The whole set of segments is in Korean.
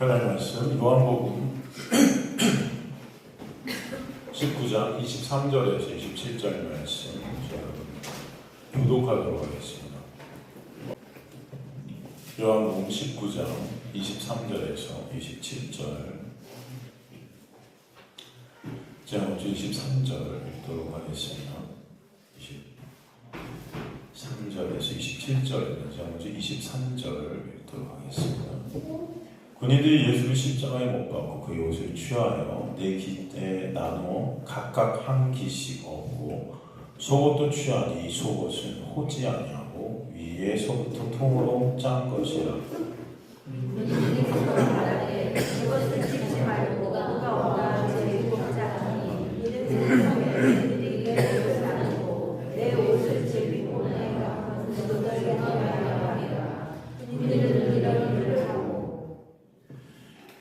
하나님 말씀 요한복음 19장 23절에서 27절 말씀 교독하도록 하겠습니다. 요한복음 19장 23절에서 27절, 제가 먼저 23절 읽도록 하겠습니다. 23절에서 27절에는 제가 먼저 23절을 읽도록 하겠습니다. 군인들이 예수를 십자가에 못 박고 그의 옷을 취하여 네 기대에 나누어 각각 한 기씩 얻고 속옷도 취하니 이 속옷은 호지 아니하고 위에서부터 통으로 짠 것이라. 그것을 짚지 말고 누가 온다 제 목자니 이는 이들에게 나누고 내 옷을 제비고 내가 그들에게 하리라. 이들은 이런 일을 하고.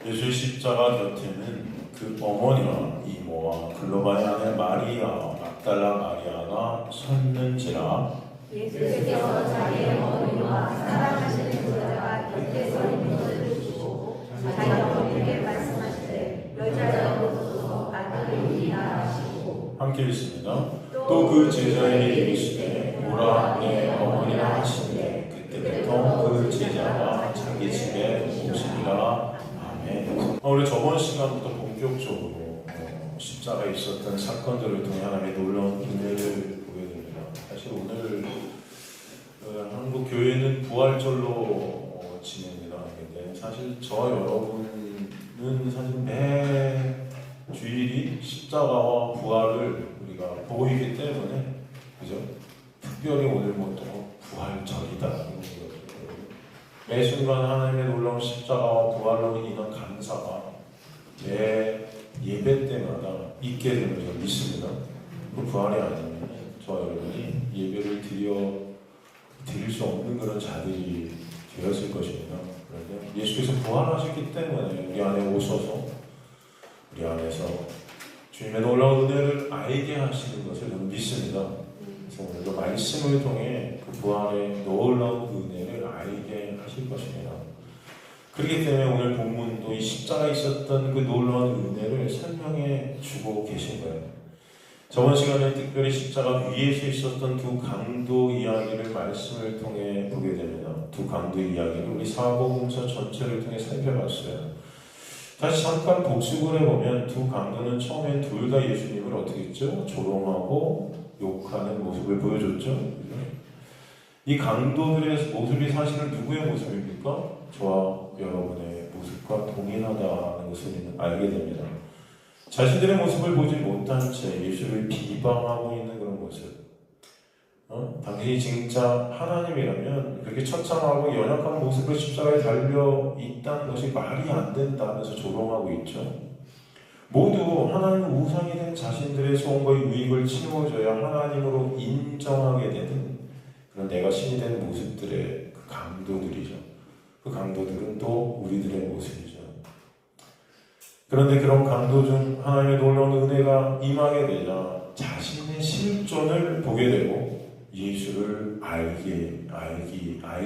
예수의 십자가 곁에는 그 어머니와 이모와 글로바의 아내 마리아 막달라 마리아가 섰는지라. 예수께서 자기의 어머니와 사랑하시는 여자가 곁에 서 있는 것을 보시고 자기 어머니에게 말씀하시되 여자여 웃소서 아들이니라 하시고. 함께 읽습니다. 또 그 제자에게 이르시되 보라 내 어머니라 하시되 그때부터 그 제자가 자기 집에 오시니라. 아멘. 우리 저번 시간부터 본격적으로 십자가에 있었던 사건들을 통해 하나님의 놀라운 은혜를 보게 됩니다. 사실 오늘 한국 교회는 부활절로 지냅니다. 근데 사실 저 여러분은 사실 매 주일이 십자가와 부활을 우리가 보고 있기 때문에, 그죠? 특별히 오늘 또 부활절이다. 매 순간 하나님의 놀라운 십자가와 부활로 인한 감사가 매 예배 때마다 있게 되는 줄 믿습니다. 그 부활이 아니면 저와 여러분이 예배를 드릴 수 없는 그런 자들이 되었을 것입니다. 그런데 예수께서 부활하셨기 때문에 우리 안에 오셔서 우리 안에서 주님의 놀라운 은혜를 알게 하시는 것을 저는 믿습니다. 그래서 오늘도 말씀을 통해 그 부활의 놀라운 은혜를 알게 하실 것입니다. 그렇기 때문에 오늘 본문도 이 십자가에 있었던 그 놀라운 은혜를 설명해 주고 계신 거예요. 저번 시간에 특별히 십자가 위에서 있었던 두 강도 이야기를 말씀을 통해 보게 됩니다. 두 강도 이야기를 우리 사복음서 전체를 통해 살펴봤어요. 다시 잠깐 복습을 해보면 두 강도는 처음엔 둘 다 예수님을 어떻게 했죠? 조롱하고 욕하는 모습을 보여줬죠. 이 강도들의 모습이 사실은 누구의 모습입니까? 저와 여러분의 모습과 동일하다는 것을 알게 됩니다. 자신들의 모습을 보지 못한 채 예수를 비방하고 있는 그런 모습. 당신이 진짜 하나님이라면 그렇게 처참하고 연약한 모습으로 십자가에 달려 있다는 것이 말이 안 된다면서 조롱하고 있죠. 모두 하나님 우상이 된 자신들의 소원과 유익을 채워줘야 하나님으로 인정하게 되는 그런 내가 신이 된 모습들의 그 강도들이죠. 그 강도들은 또 우리들의 모습이죠. 그런데 그런 강도 중 하나님의 놀라운 은혜가 임하게 되자 자신의 실존을 보게 되고 예수를 알게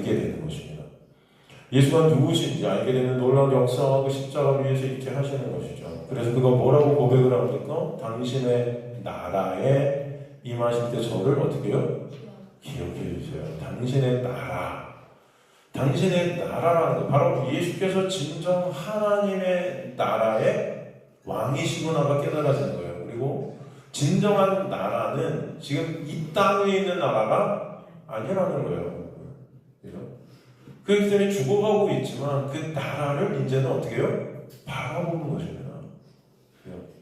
되는 것입니다. 예수가 누구신지 알게 되는 놀라운 역사와 그 십자가 위에서 이렇게 하시는 것이죠. 그래서 그가 뭐라고 고백을 합니까? 당신의 나라에 임하실 때 저를 어떻게 해요? 기억해 주세요. 당신의 나라. 당신의 나라라는 것, 바로 예수께서 진정 하나님의 나라의 왕이시구나가 깨달아지는 거예요. 그리고 진정한 나라는 지금 이 땅에 있는 나라가 아니라는 거예요. 그죠? 그렇기 때문에 죽어가고 있지만 그 나라를 이제는 어떻게 해요? 바라보는 것입니다.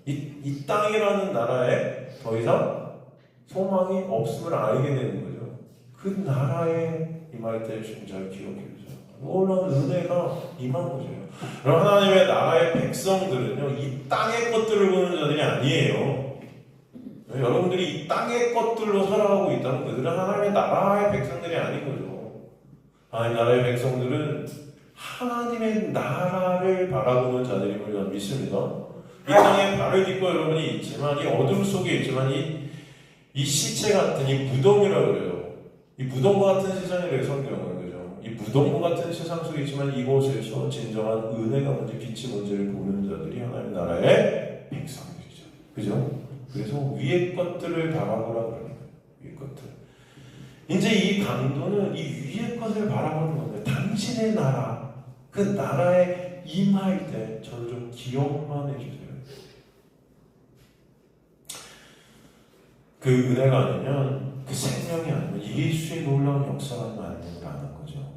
이 땅이라는 나라에 더 이상 소망이 없음을 알게 되는 거죠. 그 나라에 임할 때 주님 잘 기억해 주세요. 놀라운 은혜가 임한 거죠. 그럼 하나님의 나라의 백성들은요, 이 땅의 것들을 보는 자들이 아니에요. 여러분들이 이 땅의 것들로 살아가고 있다면 그들은 하나님의 나라의 백성들이 아닌 거죠. 하나님의 나라의 백성들은 하나님의 나라를 바라보는 자들임을 저는 믿습니다. 이 땅에 발을 딛고 여러분이 있지만, 이 어둠 속에 있지만, 이 시체 같은 이 무덤이라고 그래요. 이 무덤과 같은 세상이래요, 성경은. 그죠? 이 무덤과 같은 세상 속에 있지만 이곳에서 진정한 은혜가 뭔지 빛이 뭔지를 보는 자들이 하나님 나라의 백성들이죠. 그죠? 그래서 위의 것들을 바라보라 그러는 거예요. 위의 것들. 이제 이 강도는 이 위의 것을 바라보는 겁니다. 당신의 나라, 그 나라에 임할 때 저를 좀 기억만 해주세요. 그 은혜가 아니면, 그 생명이 아니면 예수의 놀라운 역사가 아니면 아는 거죠.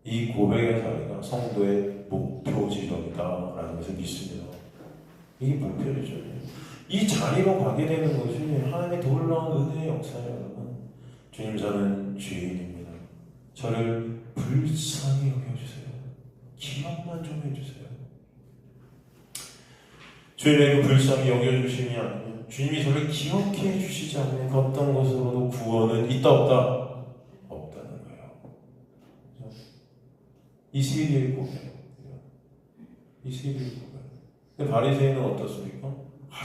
이 고백의 자리가 성도의 목표 지점이다라는 것을 믿습니다. 이게 목표죠. 이 자리로 가게 되는 것이 하나님의 놀라운 은혜의 역사예요, 여러분. 주님, 저는 죄인입니다. 저를 불쌍히 여겨주세요. 기억만 좀 해주세요. 주님의 그 불쌍히 여겨주심이 아니면, 주님이 저를 기억해 주시지 않으면 그 어떤 것으로도 구원은 있다 없다? 없다는 거예요. 이 세계의 고백. 이 세계의 고백. 근데 바리새인은 어떻습니까?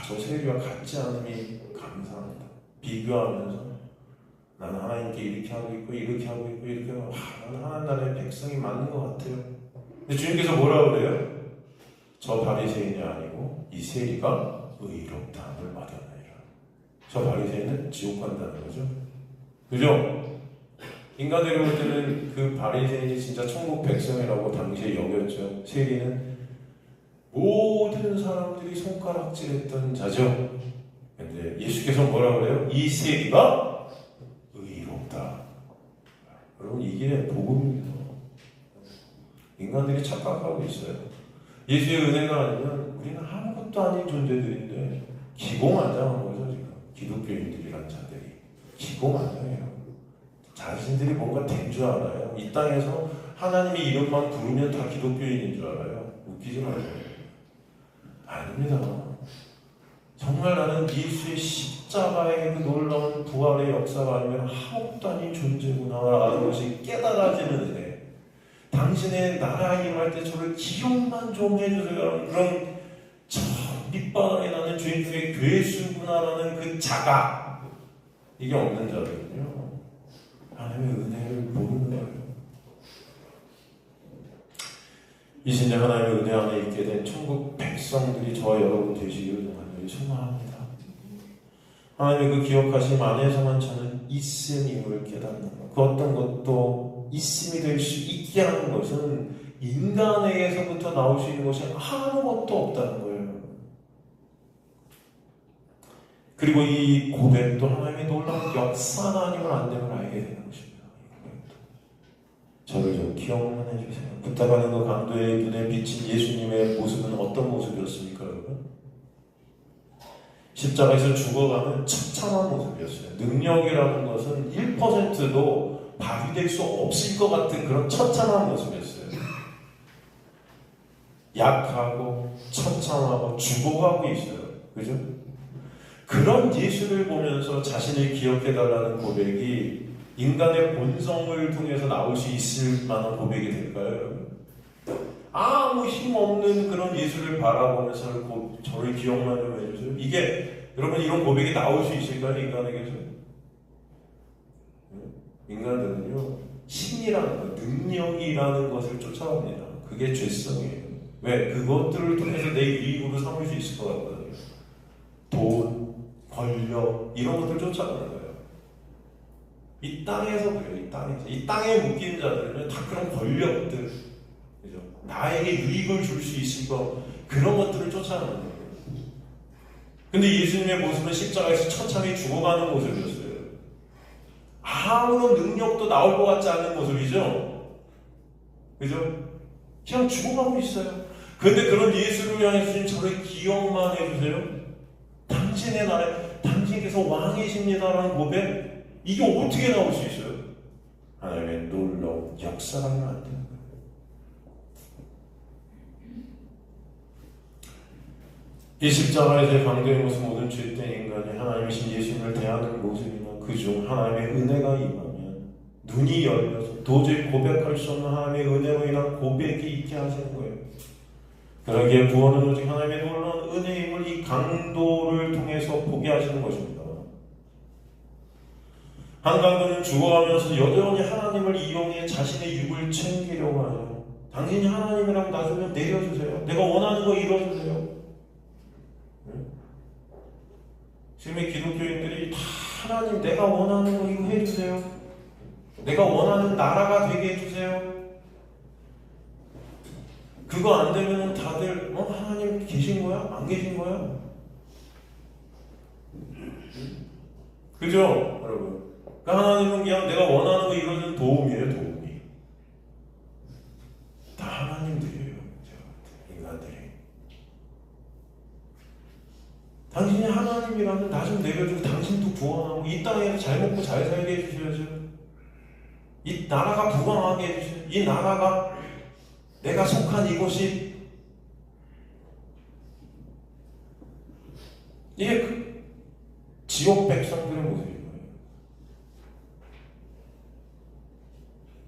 저 세리와 같지 않음이 감사합니다. 비교하면서 나는 하나님께 이렇게 하고 있고 이렇게 하고 있고 이렇게 하고 나는 하나님 나라의 백성이 맞는 것 같아요. 근데 주님께서 뭐라고 그래요? 저 바리새인이 아니고 이 세리가 의롭다함을 받았느니라. 저 바리새인은 지옥 간다는 거죠. 그죠? 인간들이 볼 때는 그 바리새인이 진짜 천국 백성이라고 당시에 여겼죠. 세리는 모든 사람들이 손가락질했던 자죠. 근데 예수께서 뭐라 그래요? 이 세리가 의롭다. 여러분, 이게 복음입니다. 인간들이 착각하고 있어요. 예수의 은혜가 아니면 우리는 아무것도 아닌 존재들인데 기고만장한 거죠. 지금 기독교인들이란 자들이 기고만장해요. 자신들이 뭔가 된 줄 알아요. 이 땅에서 하나님의 이름만 부르면 다 기독교인인 줄 알아요. 웃기지 마세요. 아닙니다. 정말 나는 예수의 십자가의 그 놀라운 부활의 역사가 아니면 아무것도 아닌 존재구나라는 것이 깨달아지는 은혜. 당신의 나라에 임할 때 저를 기억만 좀 해주세요. 그런 저 밑바닥에 나는 죄인 중에 괴수구나라는 그 자각, 이게 없는 자들은요, 하나님의 은혜를 모르는 거예요. 이 시대 하나님의 은혜 안에 있게 된 천국 백성들이 저와 여러분 되시기를 간절히 소망합니다. 하나님의 그 기억하심 안에서만 저는 있음임을 깨닫는 것, 그 어떤 것도 있음이 될 수 있게 하는 것은 인간에게서부터 나올 수 있는 것이 아무것도 없다는 거예요. 그리고 이 고백도 하나님의 놀라운 역사가 아니면 안 되면 알게 되는 것입니다. 저를 좀 기억만 해주세요. 부탁하는 그 강도의 눈에 비친 예수님의 모습은 어떤 모습이었습니까, 여러분? 십자가에서 죽어가는 처참한 모습이었어요. 능력이라는 것은 1%도 발휘될 수 없을 것 같은 그런 처참한 모습이었어요. 약하고 처참하고 죽어가고 있어요. 그죠? 그런 예수를 보면서 자신을 기억해달라는 고백이 인간의 본성을 통해서 나올 수 있을 만한 고백이 될까요, 여러분? 아무 힘없는 그런 예수를 바라보면서 저를 기억만 좀 해주세요. 이게, 여러분, 이런 고백이 나올 수 있을까요, 인간에게서? 인간들은요, 힘이라는 것, 능력이라는 것을 쫓아갑니다. 그게 죄성이에요. 왜? 그것들을 통해서 내 유익으로 삼을 수 있을 것 같거든요. 돈, 권력, 이런 것들 쫓아가는 거예요. 이 땅에서 그래요. 이 땅에서. 이 땅에 묶인 자들은 다 그런 권력들, 그죠? 나에게 유익을 줄 수 있을 것, 그런 것들을 쫓아가는 거예요. 근데 예수님의 모습은 십자가에서 처참히 죽어가는 모습이었어요. 아무런 능력도 나올 것 같지 않은 모습이죠? 그죠? 그냥 죽어가고 있어요. 그런데 그런 예수를 향해 주신 저를 기억만 해주세요. 당신의 나라에, 당신께서 왕이십니다라는 고백, 이게 어떻게 나올 수 있어요? 하나님의 놀라운 역사가 안 되는 거예요. 이 십자가에서의 강도의 모습, 모든 죄된 인간이 하나님이신 예수님을 대하는 모습이나 그중 하나님의 은혜가 임하면 눈이 열려서 도저히 고백할 수 없는 하나님의 은혜로 인한 고백이 있게 하시는 거예요. 그러기에 구원은 오직 하나님의 놀라운 은혜임을 이 강도를 통해서 보게 하시는 것입니다. 한 강도는 죽어가면서 여전히 하나님을 이용해 자신의 육을 챙기려고 하죠. 당신이 하나님이라고 나 좀 내려주세요. 내가 원하는 거 이뤄주세요. 지금의 기독교인들이 다 하나님 내가 원하는 거 이거 해주세요. 내가 원하는 나라가 되게 해주세요. 그거 안 되면 다들 하나님 계신 거야? 안 계신 거야? 그죠? 여러분. 그러니까 하나님은 그냥 내가 원하는 거 이루어주는 도움이에요. 도움이. 다 하나님들이에요. 제가 인간들이. 당신이 하나님이라면 나 좀 내려주고 당신도 구원하고 이 땅에서 잘 먹고 잘 살게 해주셔야죠. 이 나라가 부강하게 해주셔야죠. 이 나라가 내가 속한 이곳이 이게 그 지옥 백성들의 모습인 거예요.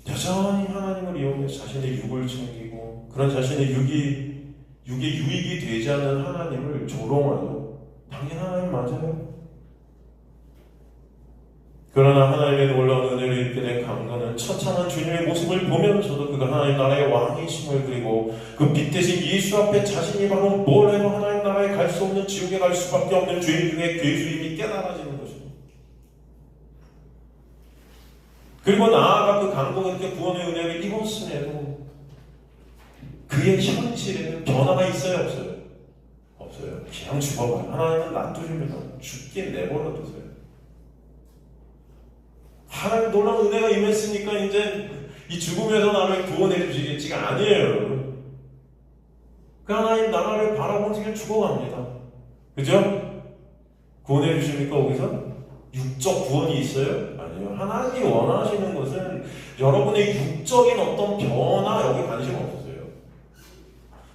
여전히 하나님을 이용해서 자신의 육을 챙기고 그런 자신의 육의 유익이 되지 않는 하나님을 조롱하죠. 당연히 하나님 맞아요. 그러나 하나님의 놀라운 은혜를 입게 된 강도는 처참한 주님의 모습을 보면서도 그가 하나님 나라의 왕이심을 그리고 그 빛 대신 예수 앞에 자신이 바로 뭘 해도 하나님 나라에 갈 수 없는 지옥에 갈 수밖에 없는 죄인 중에 괴수임이 깨달아지는 것입니다. 그리고 나아가 그 강도가 이렇게 구원의 은혜를 입었음에도 그의 현실에는 변화가 있어요? 없어요? 없어요. 그냥 죽어봐요. 하나님은 놔두십니다. 죽게 내버려두세요. 하나님 놀라운 은혜가 임했으니까 이제 이 죽음에서 나를 구원해 주시겠지가 아니에요, 여러분. 그 하나님 나라를 바라보는 지금 죽어갑니다. 그죠? 구원해 주십니까, 거기서? 육적 구원이 있어요? 아니요. 하나님이 원하시는 것은 여러분의 육적인 어떤 변화, 여기 관심 없으세요.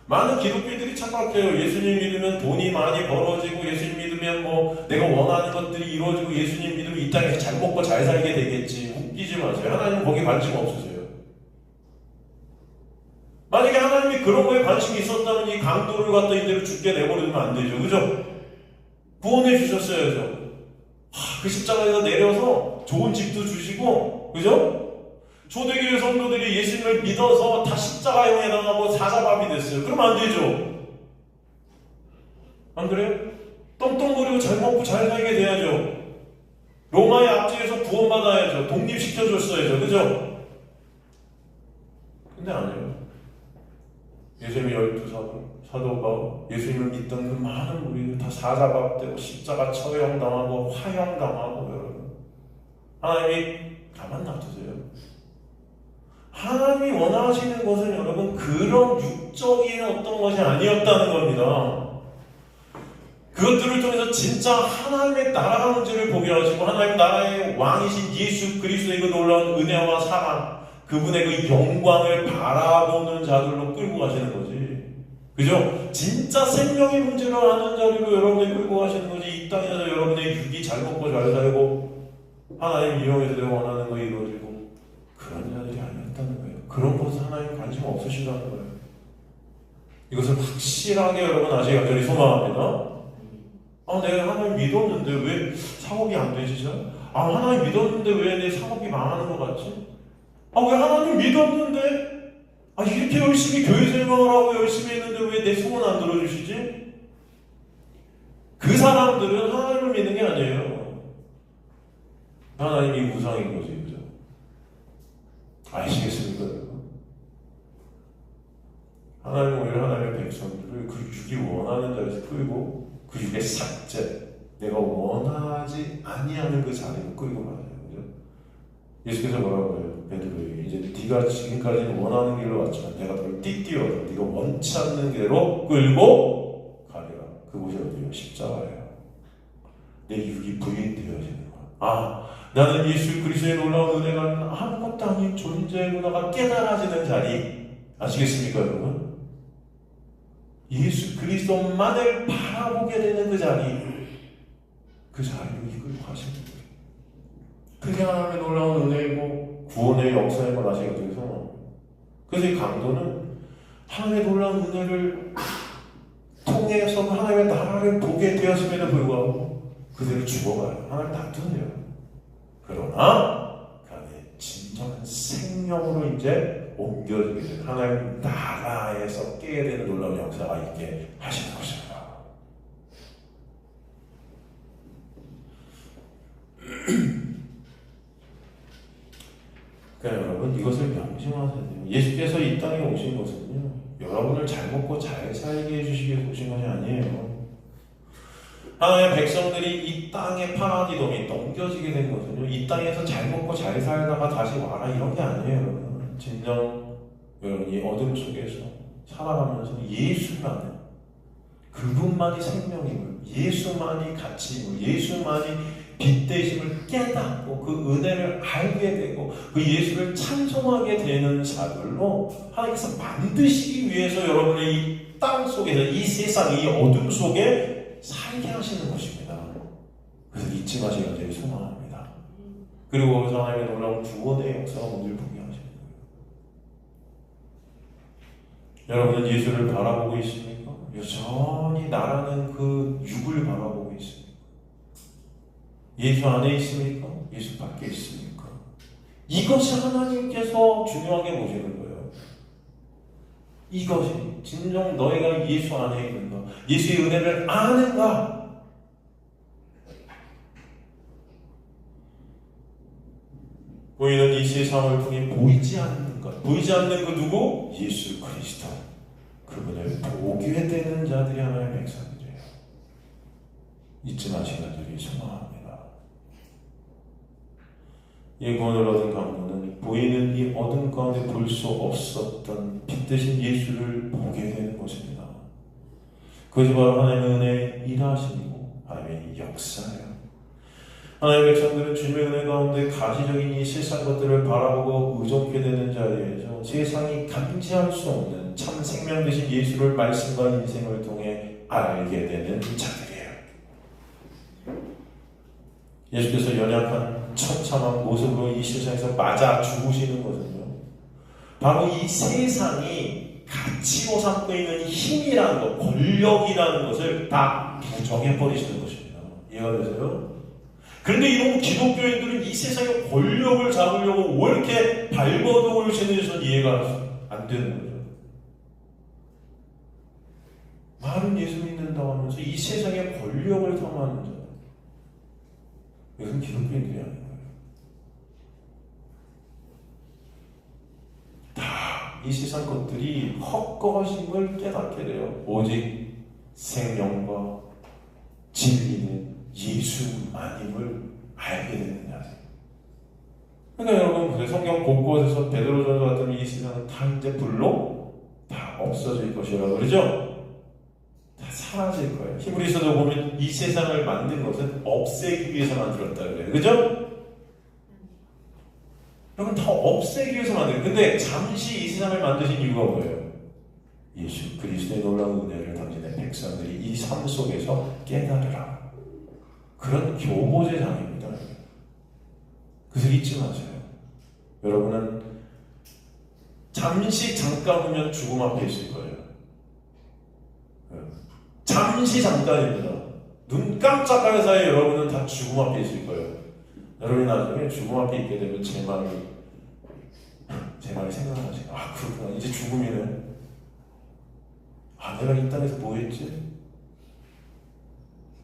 많은 기독교인들이 착각해요. 예수님 믿으면 돈이 많이 벌어지고 예수님 믿으면 뭐 내가 원하는 것들이 이루어지고 예수님 믿으면 이 땅에서 잘 먹고 잘 살게 되겠지. 웃기지 마세요. 하나님 거기에 관심 없으세요. 만약에 하나님이 그런 거에 관심이 있었다면 이 강도를 갖다 이대로 죽게 내버려두면 안 되죠. 그죠? 구원해 주셨어야죠. 그 십자가에서 내려서 좋은 집도 주시고, 그죠? 초대교회 성도들이 예수님을 믿어서 다 십자가형에 당하고 사자밥이 됐어요. 그럼 안 되죠? 안 그래요? 떵떵거리고 잘 먹고 잘 살게 돼야죠. 로마의 압제에서 구원받아야죠. 독립시켜줬어야죠. 그죠? 근데 아니에요. 예수님이 12사도가 예수님을 믿던 그 많은 우리들 다 사자밥 되고 십자가 처형당하고 화형당하고 여러분. 하나님이 가만 놔두세요. 하나님이 원하시는 것은 여러분 그런 육적인 어떤 것이 아니었다는 겁니다. 그것들을 통해서 진짜 하나님의 나라 문제를 보게 하시고 하나님 나라의 왕이신 예수 그리스도의 그 놀라운 은혜와 사랑 그분의 그 영광을 바라보는 자들로 끌고 가시는 거지. 그죠? 진짜 생명의 문제를 아는 자리로 여러분을 끌고 가시는 거지. 이 땅에서 여러분의 육이 잘 먹고 잘 살고 하나님 이용해서 내가 원하는 거 이루어지고 그런 자들이 아니었다는 거예요. 그런 것은 하나님 관심 없으시다는 거예요. 이것을 확실하게 여러분 아시기 간절히 소망합니다. 내가 하나님 믿었는데 왜 사업이 안 되시죠? 하나님 믿었는데 왜 내 사업이 망하는 것 같지? 왜 하나님 믿었는데 이렇게 열심히 교회 생활을 하고 열심히 했는데 왜 내 소원 안 들어주시지? 그 사람들은 하나님을 믿는 게 아니에요. 하나님이 우상인 거지, 그죠? 아시겠습니까, 여러분? 하나님은 오히려 하나님의 백성들을 그 육이 원하는 자리에서 끌고 그 육의 삭제, 내가 원하지 아니하는 그 자리로 끌고 가요. 그죠? 예수께서 뭐라고 해요? 베드로에게 이제 네가 지금까지는 원하는 길로 왔지만 내가 너를 띠띠어서 네가 원치 않는 길로 끌고 가리라. 그곳이 어디예요? 십자가예요. 내 육이 부인되어지는 거야. 나는 예수 그리스도의 놀라운 은혜가 아무것도 아닌 존재구나가 깨달아지는 자리. 아시겠습니까, 여러분? 예수 그리스도만을 바라보게 되는 그 자리. 그 자리로 이끌고 가시는 거예요. 그게 하나님의 놀라운 은혜이고 구원의 역사인 걸 아시게 되어서 그래서 이 강도는 하나님의 놀라운 은혜를 통해서 하나님의 나라를 보게 되었음에도 불구하고 그대로 죽어가요. 하나님 놔두네요. 그러나 그 안에 진정한 생명으로 이제 옮겨지게 되는 하나님 나라에서 깨게 되는 놀라운 역사가 있게 하시는 것입니다. 그러니까 여러분 이것을 명심하셔야 돼요. 예수께서 이 땅에 오신 것은요, 여러분을 잘 먹고 잘 살게 해주시기 위해 오신 것이 아니에요. 하나님의 백성들이 이 땅의 파라디돔이 넘겨지게 된 것은요, 이 땅에서 잘 먹고 잘 살다가 다시 와라 이런 게 아니에요. 여러분. 진정 여러분이 어둠 속에서 살아가면서 예수라는 그분만이 생명임을, 예수만이 가치임을, 예수만이 빛 되심을 깨닫고 그 은혜를 알게 되고 그 예수를 찬송하게 되는 자들로 하나님께서 만드시기 위해서 여러분의 이 땅 속에서, 이 세상, 이 어둠 속에 살게 하시는 것입니다. 그래서 잊지 마시기를 소망합니다. 그리고 하나님의 놀라운 구원의 역사가 오늘 보게 하시는 거예요. 여러분은 예수를 바라보고 있습니까? 여전히 나라는 그 육을 바라보고 있습니까? 예수 안에 있습니까? 예수 밖에 있습니까? 이것이 하나님께서 중요하게 보시는 거예요. 이것이 진정 너희가 예수 안에 있는가? 예수의 은혜를 아는가? 보이는 이 세상을 통해 보이지 않는 것, 보이지 않는 그 누구? 예수 그리스도. 그분을 보게 되는 자들이 하나님의 백성들이에요. 잊지 마시기를 소망합니다. 이 구원을 얻은 강도는 보이는 이 어둠 가운데 볼 수 없었던 빛 대신 예수를 보게 되는 것입니다. 그것이 바로 하나님의 은혜의 일하심이고 하나님의 역사예요. 하나님의 백성들은 주님의 은혜 가운데 가시적인 이 세상 것들을 바라보고 의존케 되는 자리에서 세상이 감지할 수 없는 참 생명 되신 예수를 말씀과 인생을 통해 알게 되는 자들이에요. 예수께서 연약한 처참한 모습으로 이 세상에서 맞아 죽으시는 것은요, 바로 이 세상이 가치로 삼고 있는 힘이라는 것, 권력이라는 것을 다 부정해버리시는 것입니다. 이해가 되세요? 그런데 이런 기독교인들은 이 세상의 권력을 잡으려고 왜 이렇게 발버둥 올리시는지 이해가 안 되는 거죠. 말은 예수 믿는다고 하면서 이 세상의 권력을 탐하는 자, 이것은 기독교인들이 아닌 거예요. 다 이 세상 것들이 헛것임을 깨닫게 돼요. 오직 생명과 진리는 예수만임을 알게 되는 자들. 그러니까 여러분, 그 성경 곳곳에서 베드로전서 같은 이 세상은 다 이제 불로 다 없어질 것이라고 그러죠? 다 사라질 거예요. 히브리서도 보면 이 세상을 만든 것은 없애기 위해서 만들었다 그래요. 그죠? 여러분, 다 없애기 위해서 만든. 근데 잠시 이 세상을 만드신 이유가 뭐예요? 예수 그리스도의 놀라운 은혜를 당신의 백성들이 이 삶 속에서 깨달으라. 그런 교보제장입니다. 그래서 잊지 마세요. 여러분은 잠시 잠깐 후면 죽음 앞에 있을 거예요. 잠시 잠깐입니다. 눈 깜짝하는 사이에 여러분은 다 죽음 앞에 있을 거예요. 여러분이 나중에 죽음 앞에 있게 되면 제 말이 생각나시고, 아 그렇구나, 이제 죽음이네. 아 내가 이 땅에서 뭐 했지?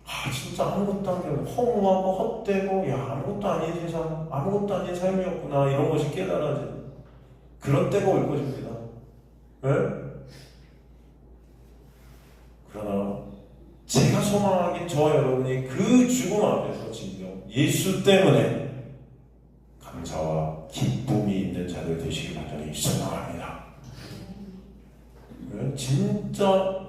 아 진짜 아무것도 아니고 허무하고 헛되고, 야 아무것도 아닌 세상, 아무것도 아닌 삶이었구나, 이런 것이 깨달아지. 그런 때가 올 것입니다. 네? 그러나 제가 소망하긴 저와 여러분이 그 죽음 앞에서 진정 예수 때문에 감사와 기쁨이 있는 자들 되시길 간절히 소망합니다. 네? 진짜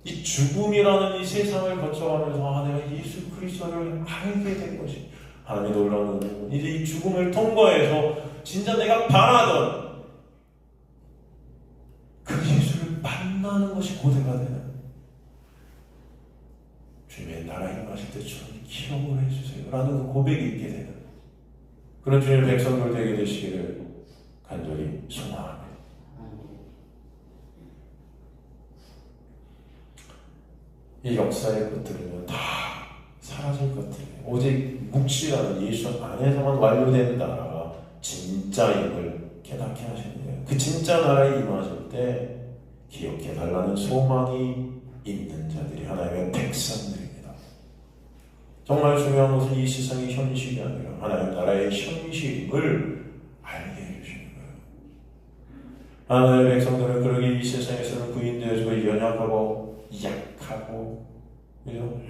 이 죽음이라는 이 세상을 거쳐가면서 내가 예수 그리스도를 알게 된 것이 하나님의 놀라운 은혜고, 이제 이 죽음을 통과해서 진짜 내가 바라던 그 예수를 만나는 것이 고대가 되는 주님의 나라에 임하실 때 주님 기억을 해주세요 라는 그 고백이 있게 되는 그런 주님의 백성들 되게 되시기를 간절히 소망합니다. 이 역사의 것들은요 다 사라질 사실 같아요. 오직 묵시라는 예수 안에서만 완료되는 나라가 진짜임을 깨닫게 하시는 거예요. 그 진짜 나라에 임하실 때 기억해달라는 소망이 있는 자들이 하나님의 백성들입니다. 정말 중요한 것은 이 세상의 현실이 아니라 하나님 나라의 현실임을 알게 해주시는 거예요. 하나님의 백성들은 그러게 이 세상에서는 부인되어지고 연약하고 약하고, 그죠?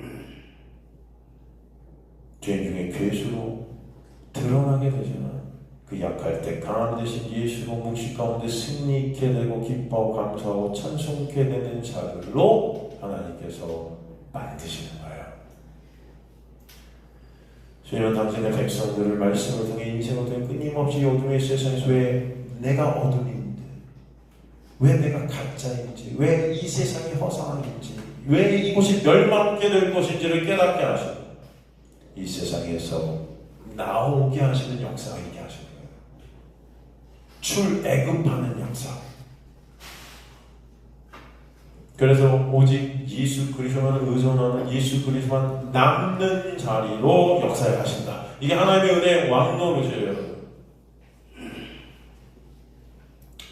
죄인 중에 괴수로 드러나게 되지만 그 약할 때 강한 대신 예수로 묵시 가운데 승리 있게 되고 기뻐하고 감사하고 찬송케 되는 자들로 하나님께서 만드시는 거예요. 주님은 당신의 백성들을 말씀을 통해 인생을 통해 끊임없이 어둠의 세상에서 왜 내가 어둠인데, 왜 내가 가짜인지, 왜 이 세상이 허상인지, 왜 이곳이 멸망하게 될 것인지를 깨닫게 하시고 이 세상에서 나오게 하시는 역사가 있게 하시는 거예요. 출애굽하는 역사. 그래서 오직 예수 그리스도만 의존하는 예수 그리스도만 남는 자리로 역사를 하신다. 이게 하나님의 은혜의 왕노릇이에요.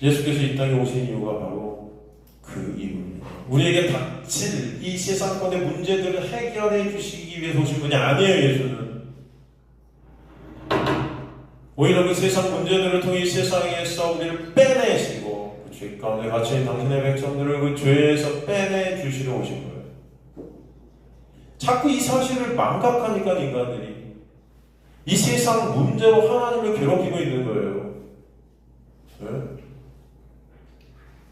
예수께서 이 땅에 오신 이유가 바로 그 이유입니다. 우리에게 닥칠 이 세상권의 문제들을 해결해 주시기 위해서 오신 분이 아니에요. 예수는 오히려 그 세상 문제들을 통해 이 세상에서 우리를 빼내시고 그 죄 가운데 갇혀있는 당신의 백성들을 그 죄에서 빼내 주시러 오신 거예요. 자꾸 이 사실을 망각하니까 인간들이 이 세상 문제로 하나님을 괴롭히고 있는 거예요. 네?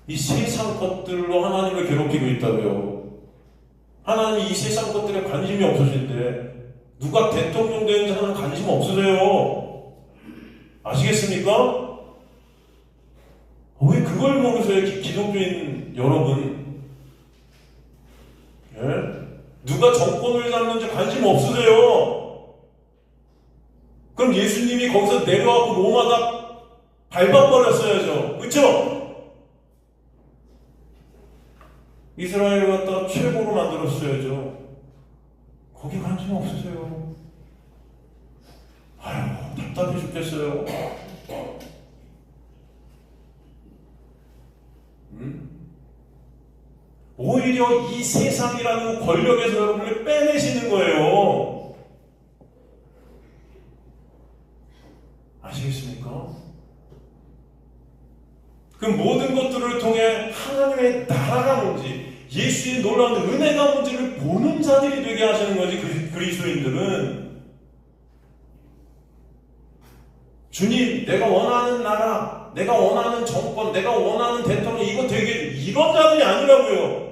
이 세상 것들로 하나님을 괴롭히고 있다고요. 하나님이 이 세상 것들에 관심이 없으신데 누가 대통령 되는 사람은 관심 없으세요. 아시겠습니까? 왜 그걸 모르세요? 기독교인 여러분. 예? 누가 정권을 잡는지 관심 없으세요. 그럼 예수님이 거기서 내려와서 로마가 밟아버렸어야죠. 그쵸? 이스라엘을 갖다가 최고로 만들었어야죠. 거기 관심 없으세요. 아유, 답답해 죽겠어요. 오히려 이 세상이라는 권력에서 여러분을 빼내시는 거예요. 아시겠습니까? 그 모든 것들을 통해 하나님의 나라가 뭔지, 예수의 놀라운 은혜가 뭔지를 보는 자들이 되게 하시는 거지. 그리스도인들은 주님, 내가 원하는 나라, 내가 원하는 정권, 내가 원하는 대통령, 이거 되게 이런 자들이 아니라고요.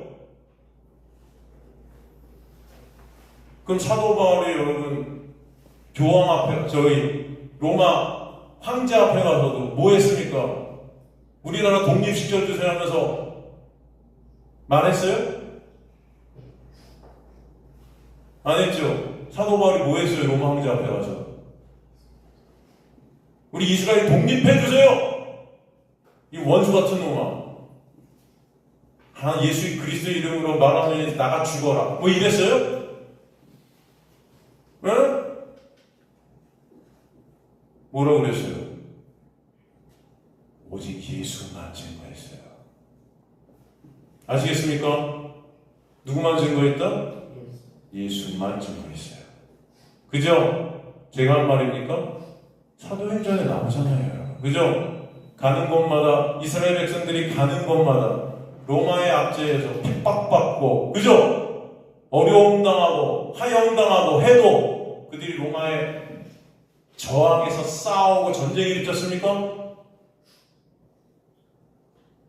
그럼 사도 바울이 여러분 교황 앞에, 로마 황제 앞에 가서도 뭐 했습니까? 우리나라 독립시켜주세요 하면서 말했어요? 안 했죠? 사도 바울이 뭐 했어요? 로마 황제 앞에 가서 우리 이스라엘 독립해주세요! 이 원수 같은 놈아. 예수 그리스도 이름으로 말하면 나가 죽어라. 뭐 이랬어요? 응? 뭐라고 그랬어요? 오직 예수만 증거했어요. 아시겠습니까? 누구만 증거했다? 예수만 증거했어요. 그죠? 제가 한 말입니까? 사도행전에 나오잖아요. 그죠? 가는 곳마다 이스라엘 백성들이 가는 곳마다 로마의 압제에서 핍박받고, 그죠? 어려움 당하고 하형당하고 해도 그들이 로마에 저항해서 싸우고 전쟁이 일으켰습니까?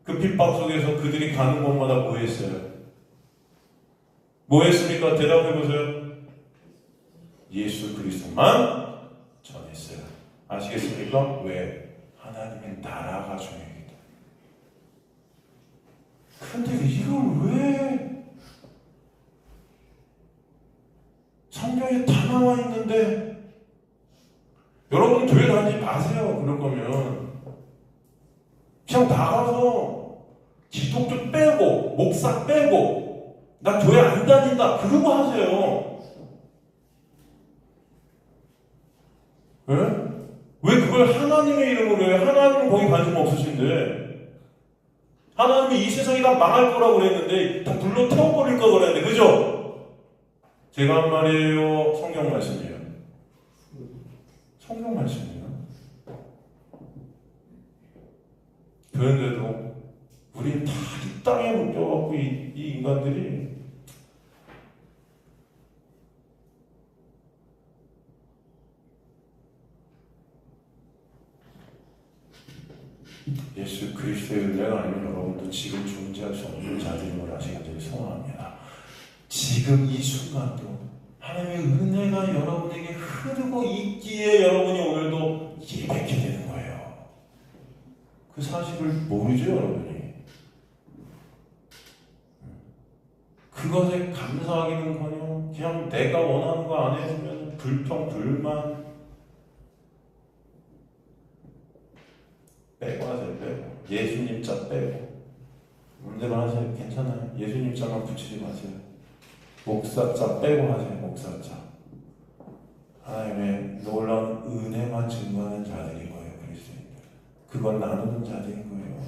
그 핍박 속에서 그들이 가는 곳마다 뭐 했어요? 뭐 했습니까? 대답해보세요. 예수 그리스도만 전했어요. 아시겠습니까? 왜? 하나님의 나라가 중요합니다. 근데 이걸 왜 성경에 다 나와 있는데 여러분 교회 다니지 마세요. 그럴 거면 그냥 나가서 기독교 빼고 목사 빼고 나 교회 안 다닌다 그러고 하세요. 예? 왜 그걸 하나님의 이름으로 해요? 하나님은 거기 관심 없으신데. 하나님이 이 세상이 다 망할 거라고 그랬는데 다 불로 태워버릴 거 그랬는데, 그죠? 제가 한 말이에요? 성경 말씀이에요? 성경 말씀이에요. 그런데도 우리 다 이 땅에 묶여갖고 이 인간들이 예수 그리스도의 은혜가 아니면 여러분도 지금 존재할 수 없는 자들임을 아시기를 소원합니다. 지금 이 순간도 하나님의 은혜가 여러분에게 흐르고 있기에 여러분이 오늘도 예배하게 되는 거예요. 그 사실을 모르죠, 여러분이. 그것에 감사하기는커녕 그냥 내가 원하는 거 안 해주면 불평, 불만 빼고 하세요. 빼고. 예수님 자 빼고. 마음대로 하세요. 괜찮아요. 예수님 자만 붙이지 마세요. 목사 자 빼고 하세요. 목사 자. 하나님의 놀라운 은혜만 증거하는 자들인 거예요. 그리스도인들. 그건 나누는 자들인 거예요.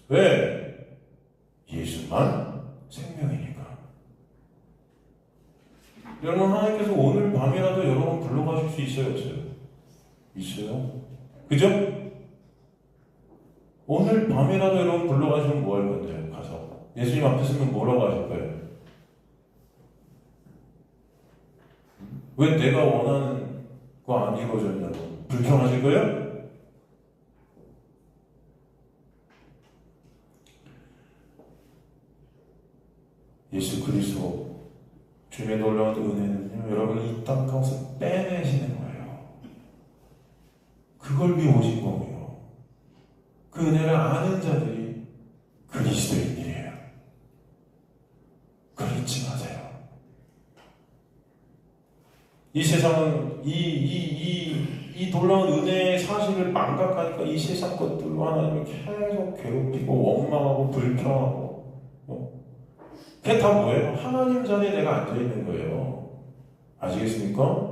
왜? 예수만 생명이니까. 여러분, 하나님께서 오늘 밤이라도 여러분 불러가실 수 있어요? 없어요? 있어요? 그죠? 오늘 밤이라도 여러분 불러가시면 뭐 할 건데요? 가서 예수님 앞에 서면 뭐라고 하실 거예요? 왜 내가 원하는 거 안 이루어졌냐고 불평하실 거예요? 예수 그리스도 주님의 놀라운 은혜는요, 여러분을 이 땅 가운데서 빼내시는 거예요. 그걸 위해 오신 거고요. 그 은혜를 아는 자들이 그리스도인들이에요. 그걸 잊지 마세요. 이 세상은 이 놀라운 은혜의 사실을 망각하니까 이 세상 것들로 하나님을 계속 괴롭히고 원망하고 불평하고, 그게 다 뭐예요? 하나님 자리에 내가 앉아있는 거예요. 아시겠습니까?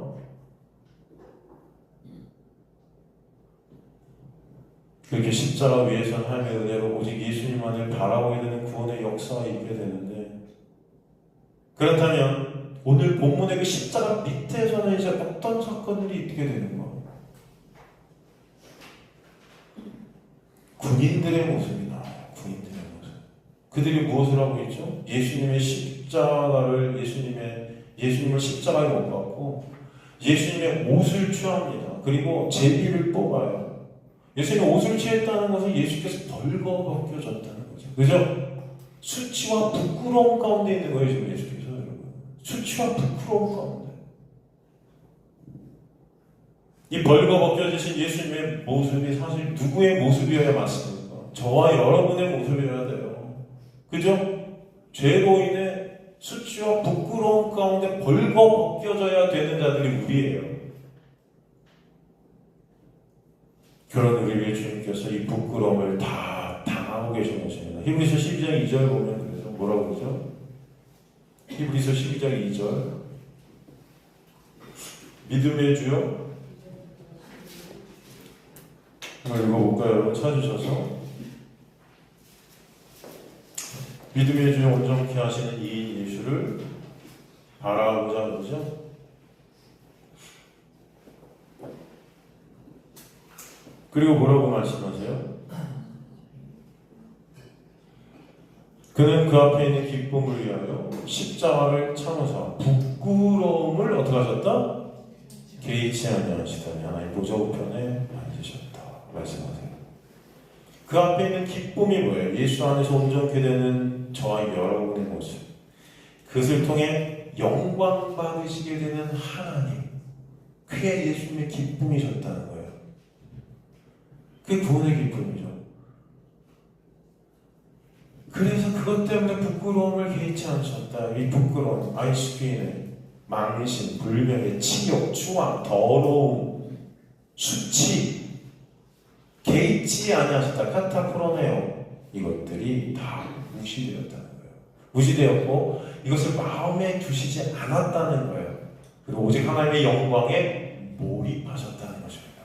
그렇게 십자가 위에서 하나님의 은혜로 오직 예수님만을 바라보게 되는 구원의 역사가 있게 되는데, 그렇다면 오늘 본문의 그 십자가 밑에서는 이제 어떤 사건들이 있게 되는 거예요? 군인들의 모습이 나와요. 군인들의 모습. 그들이 무엇을 하고 있죠? 예수님의 십자가를 예수님을 십자가에 못 박고 예수님의 옷을 취합니다. 그리고 제비를 뽑아요. 예수님이 옷을 취했다는 것은 예수께서 벌거벗겨졌다는 거죠. 그죠? 수치와 부끄러움 가운데 있는 거예요, 지금 예수께서. 여러분. 수치와 부끄러움 가운데. 이 벌거벗겨지신 예수님의 모습이 사실 누구의 모습이어야 맞습니까? 저와 여러분의 모습이어야 돼요. 그죠? 죄고인의 수치와 부끄러움 가운데 벌거벗겨져야 되는 자들이 우리예요. 그런 우리에게 주님께서 이 부끄러움을 다 당하고 계신 것입니다. 히브리서 12장 2절 보면 그래서 뭐라고 그러죠? 히브리서 12장 2절 믿음의 주요 한번 읽어볼까요? 여러분 찾으셔서 믿음의 주요 온전케 하시는 이인 예수를 바라보자 그러죠? 그리고 뭐라고 말씀하세요? 그는 그 앞에 있는 기쁨을 위하여 십자가를 참으사 부끄러움을 어떻게 하셨다? 개의치 아니하시더니 하나님 보좌 우편에 앉으셨다 말씀하세요. 그 앞에 있는 기쁨이 뭐예요? 예수 안에서 온전케 되는 저와 여러분의 모습, 그것을 통해 영광 받으시게 되는 하나님, 그게 예수님의 기쁨이셨다는 거예요. 그게 구원의 기쁨이죠. 그래서 그것 때문에 부끄러움을 개의치 않으셨다. 이 부끄러움, 아이스크림의 망신, 불명예, 치욕, 추악, 더러움, 수치 개의치 아니하셨다. 카타프로네오, 이것들이 다 무시되었다는 거예요. 무시되었고 이것을 마음에 두시지 않았다는 거예요. 그리고 오직 하나님의 영광에 몰입하셨다는 것입니다.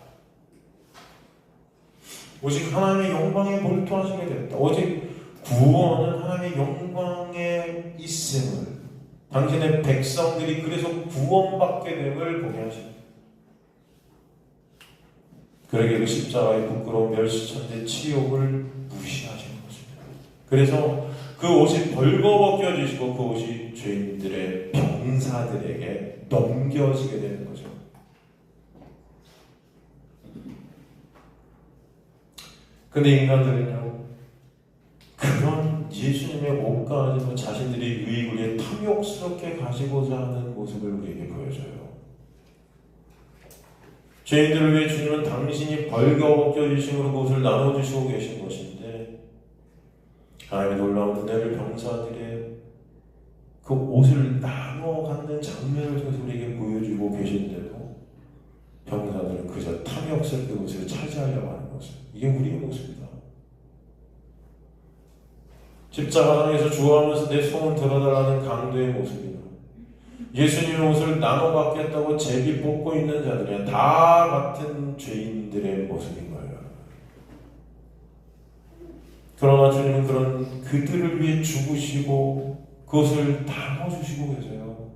오직 하나님의 영광에 몰두하시게 됐다. 오직 구원은 하나님의 영광에 있음을, 당신의 백성들이 그래서 구원받게 됨을 보게 하십니다. 그러게 그 십자가의 부끄러운 멸시천대 치욕을 무시하시는 것입니다. 그래서 그 옷이 벌거벗겨지시고 그 옷이 죄인들의 병사들에게 넘겨지게 되는 거죠. 근데 인간들은요, 그런 예수님의 옷과 가지고 자신들의 유익을 위해 탐욕스럽게 가지고자 하는 모습을 우리에게 보여줘요. 죄인들을 위해 주님은 당신이 벌거벗겨주심으로 그 옷을 나눠주시고 계신 것인데, 하나님의 놀라운 은혜를 병사들의 그 옷을 나눠 갖는 장면을 통해서 우리에게 보여주고 계신데도 병사들은 그저 탐욕스럽게 옷을 차지하려고 하는 모습, 이게 우리의 모습이다. 십자가에서 주워하면서 내 손을 들어달라는 강도의 모습이다. 예수님의 옷을 나눠 받겠다고 제비 뽑고 있는 자들이 다 같은 죄인들의 모습인 거예요. 그러나 주님은 그런 그들을 위해 죽으시고 그것을 나눠주시고 계세요.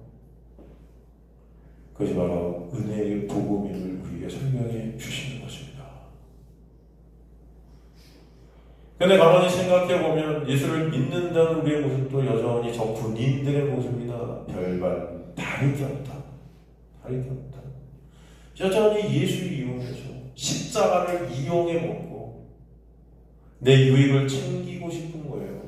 그것이 바로 은혜의 복음임을 우리에게 설명해 주시는 것입니다. 근데 가만히 생각해보면 예수를 믿는다는 우리의 모습도 여전히 저 군인들의 모습이나 별반 다를 게 없다. 다를 게 없다. 여전히 예수를 이용해서 십자가를 이용해 먹고 내 유익을 챙기고 싶은 거예요.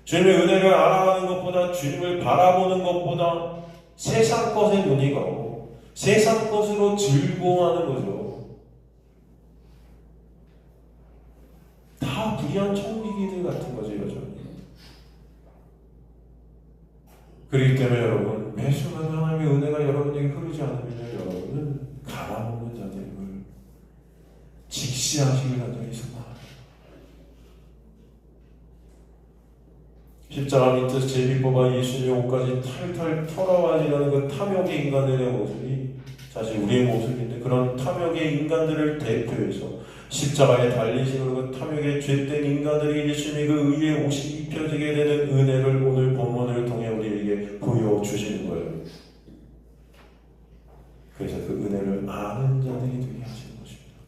주님의 은혜를 알아가는 것보다, 주님을 바라보는 것보다 세상 것에 눈이 가고 세상 것으로 즐거워하는 거죠. 다 불의한 청지기들 같은 거죠, 여전히. 그렇기 때문에 여러분, 매순간 하나님의 은혜가 여러분에게 흐르지 않으면 여러분은 가망없는 자들임을 직시하시길 간절히 소망합니다. 십자가 밑에서 제비 뽑아 예수님의 옷까지 탈탈 털어가지려는 그 탐욕의 인간들의 모습이 사실 우리의 모습인데, 그런 탐욕의 인간들을 대표해서 십자가에 달리심으로 그 탐욕의 죄된 인간들에게 예수님이 그 의의 옷이 입혀지게 되는 은혜를 오늘 본문을 통해 우리에게 보여주시는 거예요. 그래서 그 은혜를 아는 자들이 되게 하시는 것입니다.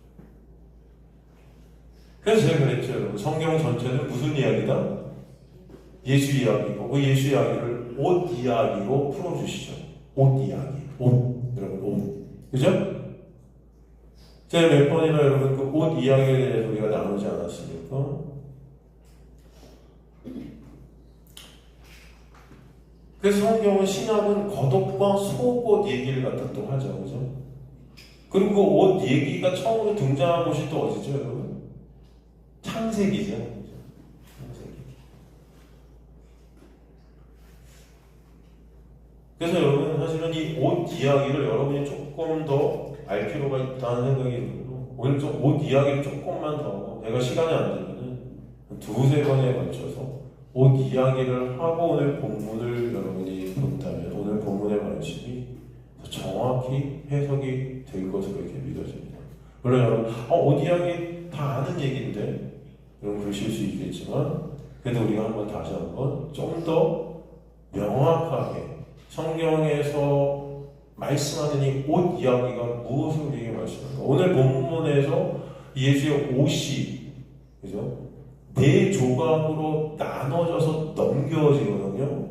그래서 제가 그랬죠, 여러분. 성경 전체는 무슨 이야기다? 예수 이야기고, 그 예수 이야기를 옷 이야기로 풀어주시죠. 옷 이야기. 옷. 여러분, 옷. 그죠? 제가 몇 번이나 여러분 그 옷 이야기에 대해서 우리가 나누지 않았습니까? 그래서 성경은, 신약은 겉옷과 속옷 얘기를 갖다 또 하죠. 그죠? 그리고 그 옷 얘기가 처음으로 등장한 곳이 또 어디죠, 여러분? 창세기죠. 창세기. 그래서 여러분, 사실은 이 옷 이야기를 여러분이 조금 더 알 필요가 있다는 생각이 들고, 오늘 좀 옷 이야기를 조금만 더, 내가 시간이 안 되면은 두세 번에 걸쳐서 옷 이야기를 하고 오늘 본문을 여러분이 본다면 오늘 본문의 말씀이 더 정확히 해석이 될 것으로 이렇게 믿어집니다. 물론 여러분, 옷 이야기 다 아는 얘기인데 여러분 그러실 수 있겠지만, 그래도 우리가 한번 다시 한번 좀 더 명확하게 성경에서 말씀하는 이 옷 이야기가 무엇을 우리에게 말씀하는가? 오늘 본문에서 예수의 옷이, 그죠? 네 조각으로 나눠져서 넘겨지거든요.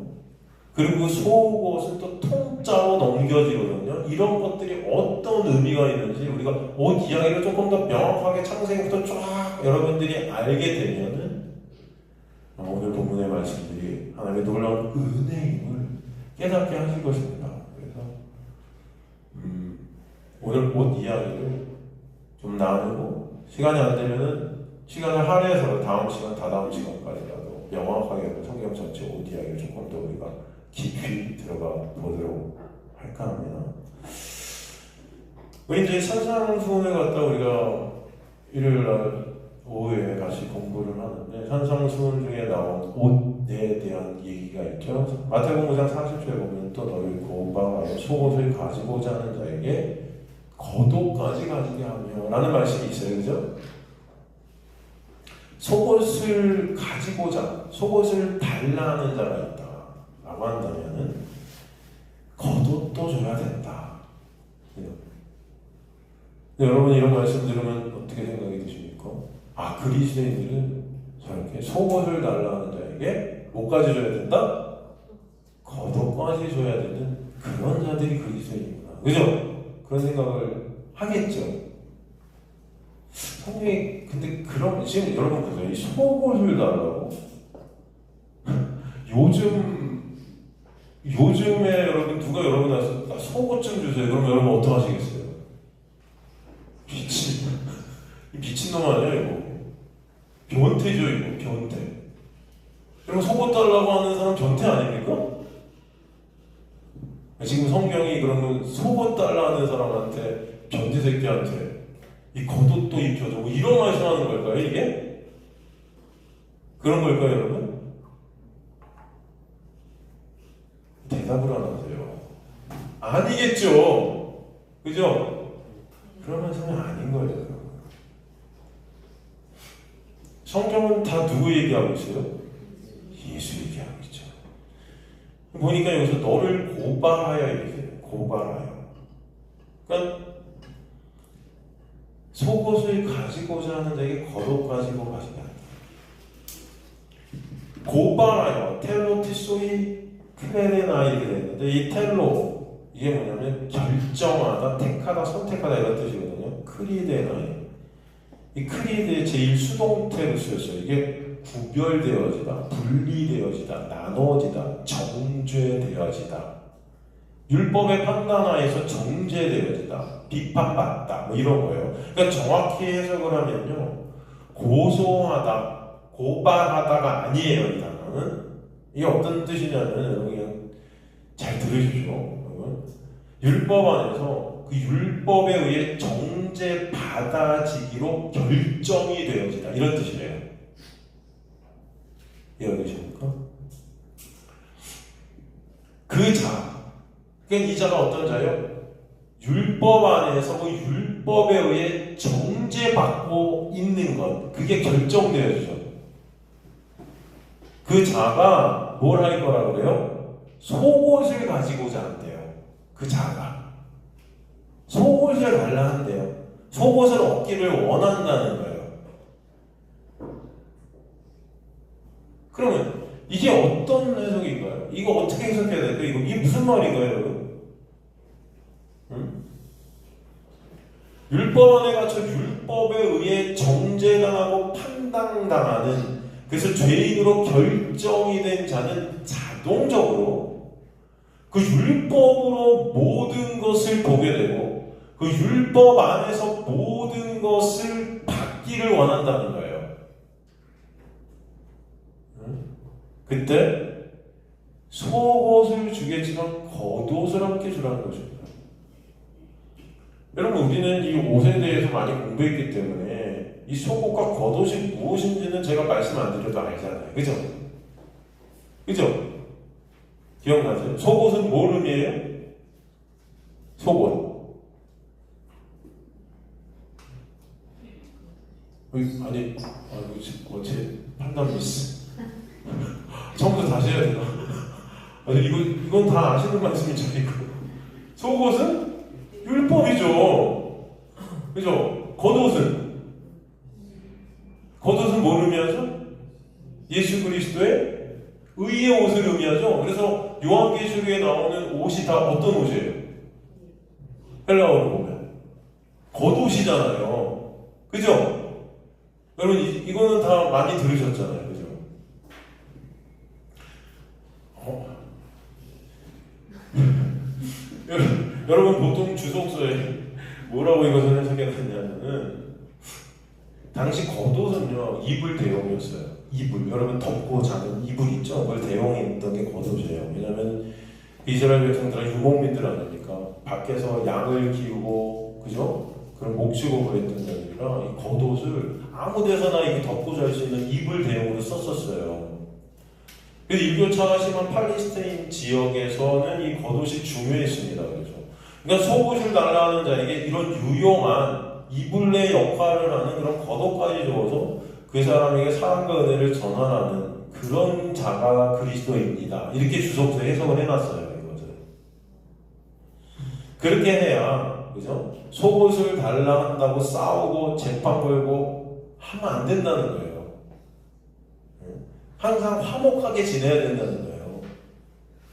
그리고 속옷은 또 통짜로 넘겨지거든요. 이런 것들이 어떤 의미가 있는지 우리가 옷 이야기를 조금 더 명확하게 창세기부터 쫙 여러분들이 알게 되면은 오늘 본문의 말씀들이 하나님의 놀라운 은혜임을 깨닫게 하실 것입니다. 오늘 옷 이야기를 좀 나누고, 시간이 안 되면은 시간을 할애해서 다음 시간, 다다음 시간까지라도 명확하게 성경 전체 옷 이야기를 조금 더 우리가 깊이 들어가 보도록 할까 합니다. 우리 이제 산상수훈을 갖다 우리가 일요일 날 오후에 같이 공부를 하는데 산상수훈 중에 나온 옷에 대한 얘기가 있죠. 마태복음 5장 40절에 보면 또 너희 고방하여 속옷을 가지고자 하는 자에게 겉옷까지 가지게 하며 라는 말씀이 있어요. 그죠? 속옷을 가지고자, 속옷을 달라 하는 자가 있다 라고 한다면 겉옷도 줘야 된다. 여러분 이런 말씀 들으면 어떻게 생각이 드십니까? 아, 그리스도인들은 저렇게 속옷을 달라 하는 자에게 뭐까지 줘야 된다? 겉옷까지 줘야 되는 그런 자들이 그리스도인이구나. 그죠? 그런 생각을 하겠죠. 성경이 근데 그럼 지금 여러분 보세요. 이 속옷을 달라고 요즘에 여러분 누가 여러분한테 나 속옷 좀 주세요. 그럼 여러분 어떡하시겠어요? 미친놈 아니야 이거? 변태죠 이거. 변태. 여러분 속옷 달라고 하는 사람 변태 아닙니까? 지금 성경이 그러면 속옷 달라 하는 사람한테 변태 새끼한테 이 겉옷도 입혀줘 뭐 이런 말씀하는 걸까요 이게? 그런 걸까요 여러분? 대답을 안 하세요. 아니겠죠. 그죠? 그런 말씀이 아닌 거예요. 성경은 다 누구 얘기하고 있어요? 예수 얘기하고 있죠. 보니까 여기서 너를 고발하여 이렇게 고발하여. 그러니까 속옷을 가지고자 하는 자에게 겉옷 가지고 가시다. 고발하여 텔로티소이 크레레나 이렇게 되는데 이 텔로 이게 뭐냐면 결정하다, 택하다, 선택하다 이런 뜻이거든요. 크리데나이. 이 크리드의 제1수동태로 쓰였어요. 이게 구별되어지다, 분리되어지다, 나눠지다, 정죄되어지다. 율법의 판단하에서 정죄되어지다, 비판받다, 뭐 이런 거예요. 그러니까 정확히 해석을 하면요, 고소하다, 고발하다가 아니에요. 이 단어는 이게 어떤 뜻이냐면 여러분 그냥 잘 들으십시오. 율법 안에서 그 율법에 의해 정죄받아지기로 결정이 되어지다 이런 뜻이래요. 이해되십니까? 그 자, 그러니까 이 자가 어떤 자예요? 율법 안에서 그 율법에 의해 정죄받고 있는 것, 그게 결정되어지죠. 그 자가 뭘 할 거라 그래요? 속옷을 가지고자 한대요. 그 자가 속옷을 달라 한대요. 속옷을 얻기를 원한다는 거예요. 그러면 이게 어떤 해석인가요? 이거 어떻게 해석해야 될까요? 이게 무슨 말인가요, 여러분? 율법 안에 갇혀 율법에 의해 정죄당하고 판단당하는, 그래서 죄인으로 결정이 된 자는 자동적으로 그 율법으로 모든 것을 보게 되고 그 율법 안에서 모든 것을 받기를 원한다는 거예요. 그때 속옷을 주겠지만 겉옷을 함께 주라는 것입니다. 여러분 우리는 이 옷에 대해서 많이 공부했기 때문에 이 속옷과 겉옷이 무엇인지는 제가 말씀 안 드려도 알잖아요. 그죠? 그죠? 기억나세요? 속옷은 뭘 의미해요? 속옷. 아니, 어제 판단 미스. 처음부터 다시 해야 되나? 아니, 이건 다 아시는 말씀이죠, 이거. 속옷은 율법이죠. 그죠? 겉옷은 뭘 의미하죠? 예수 그리스도의 의의 옷을 의미하죠. 그래서 요한계시록에 나오는 옷이 다 어떤 옷이에요? 헬라어로 보면 겉옷이잖아요. 그죠? 여러분 이거는 다 많이 들으셨잖아요. 그죠? 여러분 보통 주석서에 뭐라고 이것을 해석했냐면은 당시 겉옷은요 이불 대용이었어요. 이불, 여러분 덮고 자는 이불 있죠? 그걸 대용에 있던 게 겉옷이에요. 왜냐면 이스라엘 백성들은 유목민들 아닙니까? 밖에서 양을 키우고 그죠? 그런 목축업을 했던 자들이라 이 겉옷을 아무 데서나 이거 덮고 잘 수 있는 이불 대용으로 썼었어요. 그래서 일교차가 심한 팔레스타인 지역에서는 이 겉옷이 중요했습니다. 그러니까 속옷을 달라는 자에게 이런 유용한 이불의 역할을 하는 그런 겉옷까지 줘서 그 사람에게 사랑과 은혜를 전하라는 그런 자가 그리스도입니다. 이렇게 주석서 해석을 해놨어요. 이것을 그렇게 해야, 그죠? 속옷을 달라 한다고 싸우고 재판 걸고 하면 안 된다는 거예요. 항상 화목하게 지내야 된다는 거예요.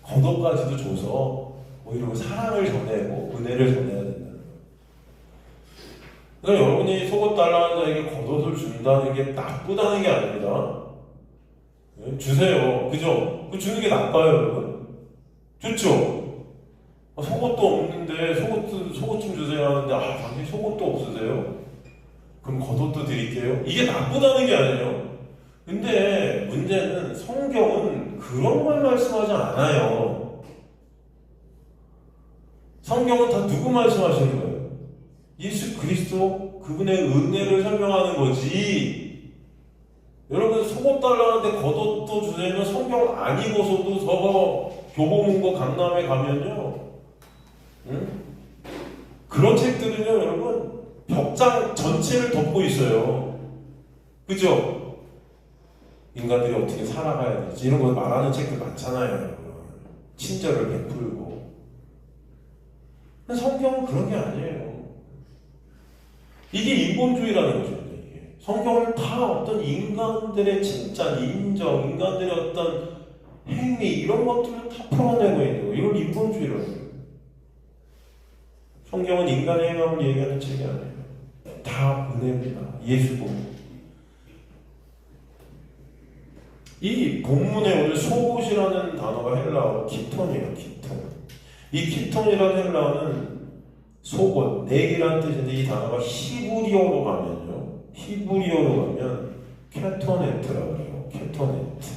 겉옷까지도 줘서 오히려 사랑을 전해고 은혜를 전해야 된다는 거예요. 그러니까 여러분이 속옷 달라는 자에게 겉옷을 준다는 게 나쁘다는 게 아닙니다. 주세요. 그죠? 그 주는 게 나빠요, 여러분. 좋죠? 속옷도 없는데 속옷 좀 주세요 하는데 당신 속옷도 없으세요? 그럼 겉옷도 드릴게요. 이게 나쁘다는 게 아니에요. 근데 문제는 성경은 그런 걸 말씀하지 않아요. 성경은 다 누구 말씀하시는 거예요? 예수 그리스도 그분의 은혜를 설명하는 거지. 여러분 속옷 달라는데 겉옷도 주세요. 성경 안 읽어서도 저거 교보문고 강남에 가면요, 그런 책들은요 여러분 벽장 전체를 덮고 있어요. 그죠? 인간들이 어떻게 살아가야 될지 이런 거 말하는 책들 많잖아요, 여러분. 친절을 베풀고. 근데 성경은 그런 게 아니에요. 이게 인본주의라는 거죠. 이게. 성경은 다 어떤 인간들의 칭찬, 인정, 인간들의 어떤 행위 이런 것들을 다 풀어내고 있는 거예요. 이걸 인본주의라는 거예요. 성경은 인간의 행함을 얘기하는 책이 아니에요. 다 은혜입니다. 예수 복음. 이 본문에 오늘 속옷이라는 단어가 헬라어로 키톤이에요. 키톤. 이 키톤이라는 헬라어는 속옷, 내기라는 뜻인데 이 단어가 히브리어로 가면 케토네트라고 해요. 케토네트.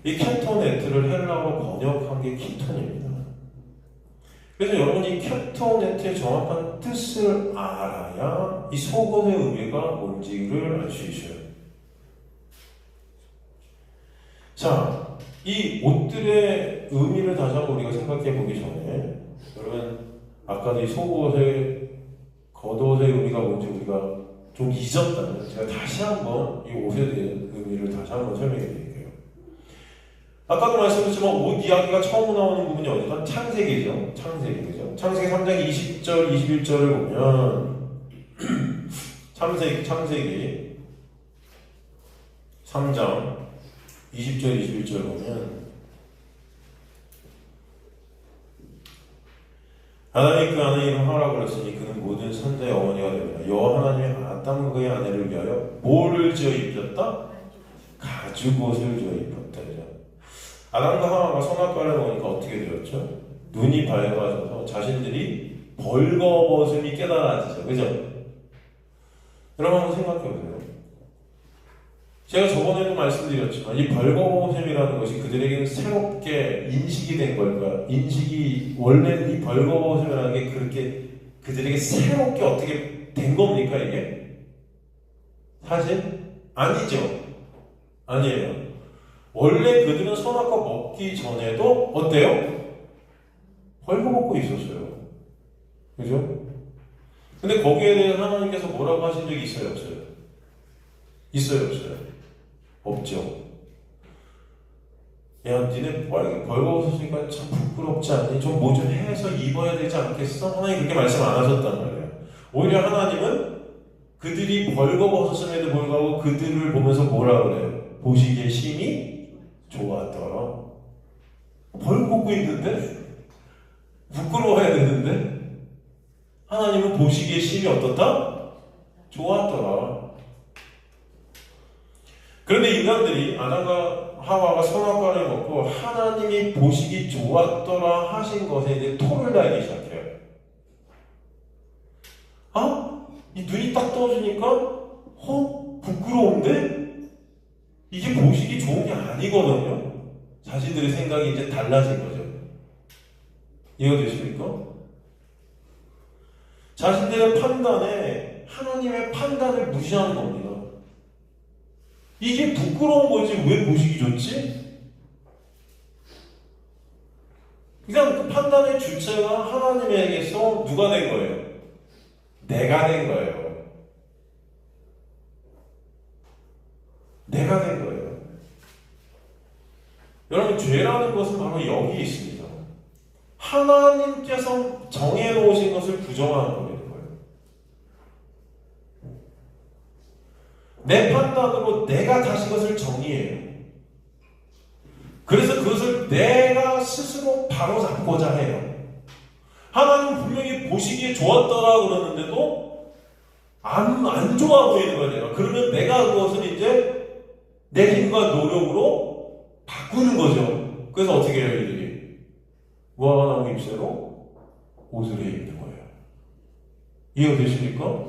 이 케토네트를 헬라어로 번역한 게 키톤입니다. 그래서 여러분이 케토네트의 정확한 뜻을 알아야 이 속옷의 의미가 뭔지를 알 수 있어요. 자, 이 옷들의 의미를 다시 한번 우리가 생각해 보기 전에, 여러분, 아까도 이 속옷의, 겉옷의 의미가 뭔지 우리가 좀 잊었다면, 제가 다시 한번 이 옷에 대한 의미를 다시 한번 설명해 드릴게요. 아까도 말씀드렸지만, 옷 이야기가 처음 나오는 부분이 어디다? 창세기죠. 창세기 3장 20절, 21절을 보면, 창세기 3장 20절, 21절 보면 하나님이 그 아내 이름 하라고 그랬으니 그는 모든 선자의 어머니가 됩니다. 여호와 하나님이 아담과 그의 아내를 위하여 뭐를 지어 입혔다? 가죽옷을 지어 입혔다. 아담과 하와가 선악과를 먹으니까 어떻게 되었죠? 눈이 밝아져서 자신들이 벌거벗음이 깨달아지죠. 그죠? 여러분 한번 생각해 보세요. 제가 저번에도 말씀드렸지만 이 벌거벗음이라는 것이 그들에게는 새롭게 인식이 된 걸까? 원래는 이 벌거벗음이라는 게 그렇게 그들에게 새롭게 어떻게 된 겁니까 이게? 사실 아니죠. 아니에요. 원래 그들은 선악과 먹기 전에도 어때요? 벌거벗고 있었어요. 그죠? 근데 거기에 대해서 하나님께서 뭐라고 하신 적이 있어요? 없어요? 있어요? 없어요? 없죠. 야, 니네 벌거벗었으니까 참 부끄럽지 않니? 좀 뭐 좀 해서 입어야 되지 않겠어? 하나님 그렇게 말씀 안 하셨단 말이에요. 오히려 하나님은 그들이 벌거벗었음에도 불구하고 그들을 보면서 뭐라 그래요? 보시기에 심히 좋았더라. 벌거벗고 있는데? 부끄러워해야 되는데? 하나님은 보시기에 심히 어떻다? 좋았더라. 그런데 인간들이 아담과 하와가 선악과를 먹고 하나님이 보시기 좋았더라 하신 것에 이제 토를 달기 시작해요. 이 눈이 딱 떠지니까 부끄러운데? 이게 보시기 좋은 게 아니거든요. 자신들의 생각이 이제 달라진 거죠. 이해되십니까? 자신들의 판단에 하나님의 판단을 무시하는 겁니다. 이게 부끄러운 거지 왜 보시기 좋지? 그냥 그 판단의 주체가 하나님에게서 누가 된 거예요? 내가 된 거예요. 내가 된 거예요. 여러분, 죄라는 것은 바로 여기 있습니다. 하나님께서 정해놓으신 것을 부정하는 거예요. 내 판단으로 내가 다시 그것을 정의해요. 그래서 그것을 내가 스스로 바로잡고자 해요. 하나님은 분명히 보시기에 좋았더라 그러는데도 안 좋아 보이는 거예요. 그러면 내가 그것을 이제 내 힘과 노력으로 바꾸는 거죠. 그래서 어떻게 해요, 이들이? 무화과 나무 잎새로 옷을 해 입는 거예요. 이해가 되십니까?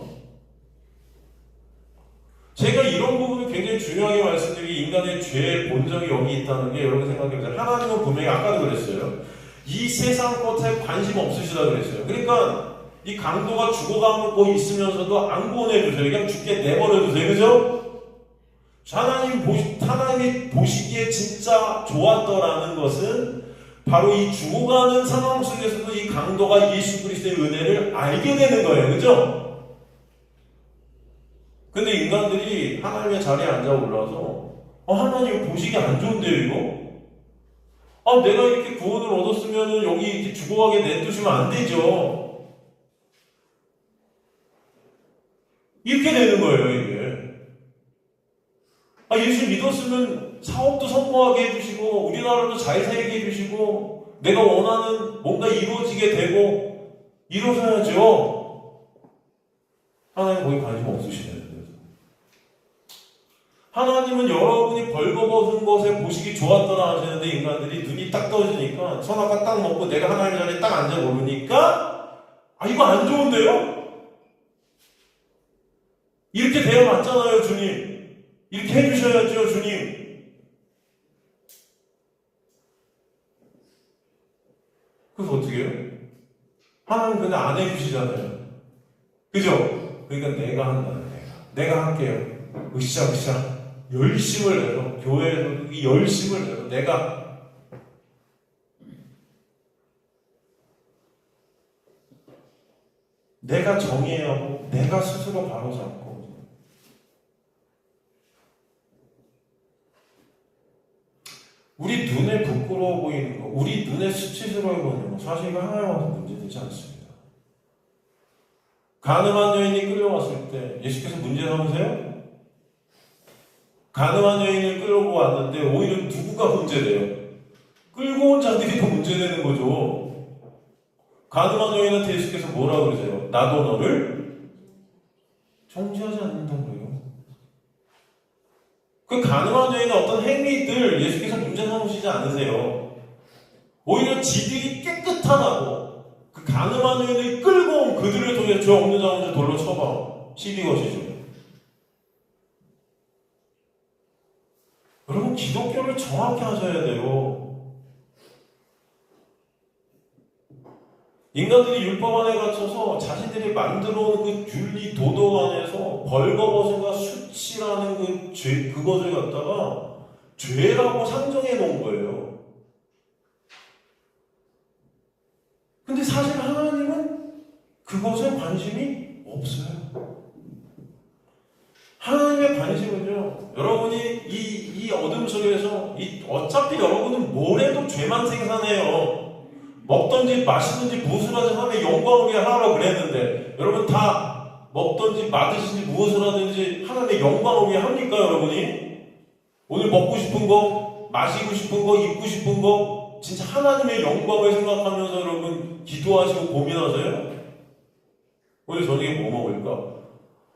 제가 이런 부분을 굉장히 중요하게 말씀드리기, 인간의 죄의 본성이 여기 있다는 게 여러분 생각해보세요. 하나님은 분명히 아까도 그랬어요. 이 세상 것에 관심 없으시다 그랬어요. 그러니까 이 강도가 죽어가고 있으면서도 안 구원해주세요. 그냥 죽게 내버려두세요. 그죠? 하나님이 보시기에 진짜 좋았더라는 것은 바로 이 죽어가는 상황 속에서도 이 강도가 예수 그리스도의 은혜를 알게 되는 거예요. 그죠? 근데 인간들이 하나님의 자리에 앉아 올라서 하나님 보시기 안 좋은데요 이거? 내가 이렇게 구원을 얻었으면 여기 이렇게 죽어가게 내두시면 안 되죠. 이렇게 되는 거예요 이게. 예수 믿었으면 사업도 성공하게 해주시고 우리나라도 잘 살게 해주시고 내가 원하는 뭔가 이루어지게 되고 이루어져야죠. 하나님 거기 관심 없으시네요. 하나님은 여러분이 벌거벗은 것에 보시기 좋았더라 하시는데 인간들이 눈이 딱 떠지니까 선악과 딱 먹고 내가 하나님 자리에 딱 앉아 모르니까 이거 안 좋은데요? 이렇게 돼야 맞잖아요 주님. 이렇게 해주셔야죠 주님. 그래서 어떻게 해요? 하나님 그냥 안 해주시잖아요. 그죠? 그러니까 내가 한다는 내가 할게요. 으쌰으쌰 열심을 내서 교회에서 이 열심을 내서 내가 정해야 하고 내가 스스로 바로잡고 우리 눈에 부끄러워 보이는 거, 우리 눈에 수치스러워 보이는 거 사실 하나님 와서 문제되지 않습니다. 가늠한 여인이 끌려왔을 때 예수께서 문제 삼으세요? 가늠한 여인을 끌고 왔는데 오히려 누구가 문제돼요? 끌고 온 자들이 더 문제되는 거죠. 가늠한 여인한테 예수께서 뭐라 그러세요? 나도 너를 정죄하지 않는다고 그래요. 그 가늠한 여인의 어떤 행위들 예수께서 문제 삼으시지 않으세요. 오히려 지들이 깨끗하다고 그 가늠한 여인을 끌고 온 그들을 통해 죄 없는 자 혼자 돌로 쳐봐. 시비 것이죠. 여러분 기독교를 정확히 하셔야 돼요. 인간들이 율법 안에 갇혀서 자신들이 만들어온 그 윤리 도덕 안에서 벌거벗음과 수치라는 그 죄, 그것을 갖다가 죄라고 상정해 놓은 거예요. 근데 사실 하나님은 그것에 관심이 없어요. 하나님의 관심은요, 여러분이 이 어둠 속에서, 어차피 여러분은 뭘 해도 죄만 생산해요. 먹든지 마시든지 무엇을 하든 하나님의 영광을 위해 하라고 그랬는데, 여러분 다 먹든지 마시든지 무엇을 하든지 하나님의 영광을 위해 합니까, 여러분이? 오늘 먹고 싶은 거, 마시고 싶은 거, 입고 싶은 거, 진짜 하나님의 영광을 생각하면서 여러분 기도하시고 고민하세요? 오늘 저녁에 뭐 먹을까?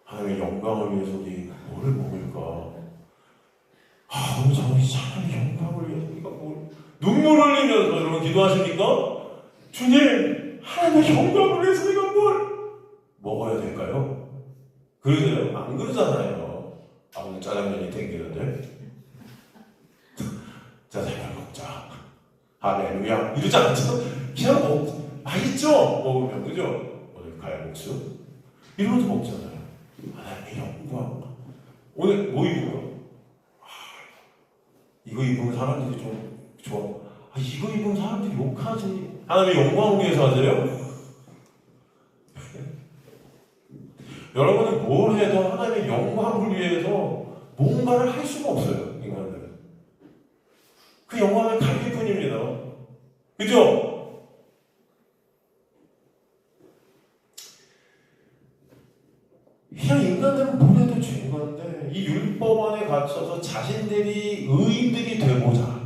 하나님의 영광을 위해서 우리 뭘 먹을까? 오늘 저녁에 하나님의 영광을 위해서 우리가 뭘 눈물 흘리면서 여러분 기도하십니까? 주님, 하나님의 영광을 위해서 우리가 뭘 먹어야 될까요? 그러세요? 안 그러잖아요. 오늘 짜장면이 땡기는데 짜장면 먹자. 할렐루야. 이러지 않죠? 그냥 맛있죠? 먹으면, 그죠? 오늘 갈국수? 이러면서 먹잖아요. 하나님의 영광. 오늘 뭐 입어요? 이거 입으면 사람들이 좀 좋아. 이거 입으면 사람들이 욕하지. 하나님의 영광을 위해서 하세요? 여러분은 뭘 해도 하나님의 영광을 위해서 뭔가를 할 수가 없어요. 인간들은. 그 영광을 가질 뿐입니다. 그죠? 그냥 인간들은 뭘 해도 죄인 건데 이 율법 안에 갇혀서 자신들이 의인들이 되고자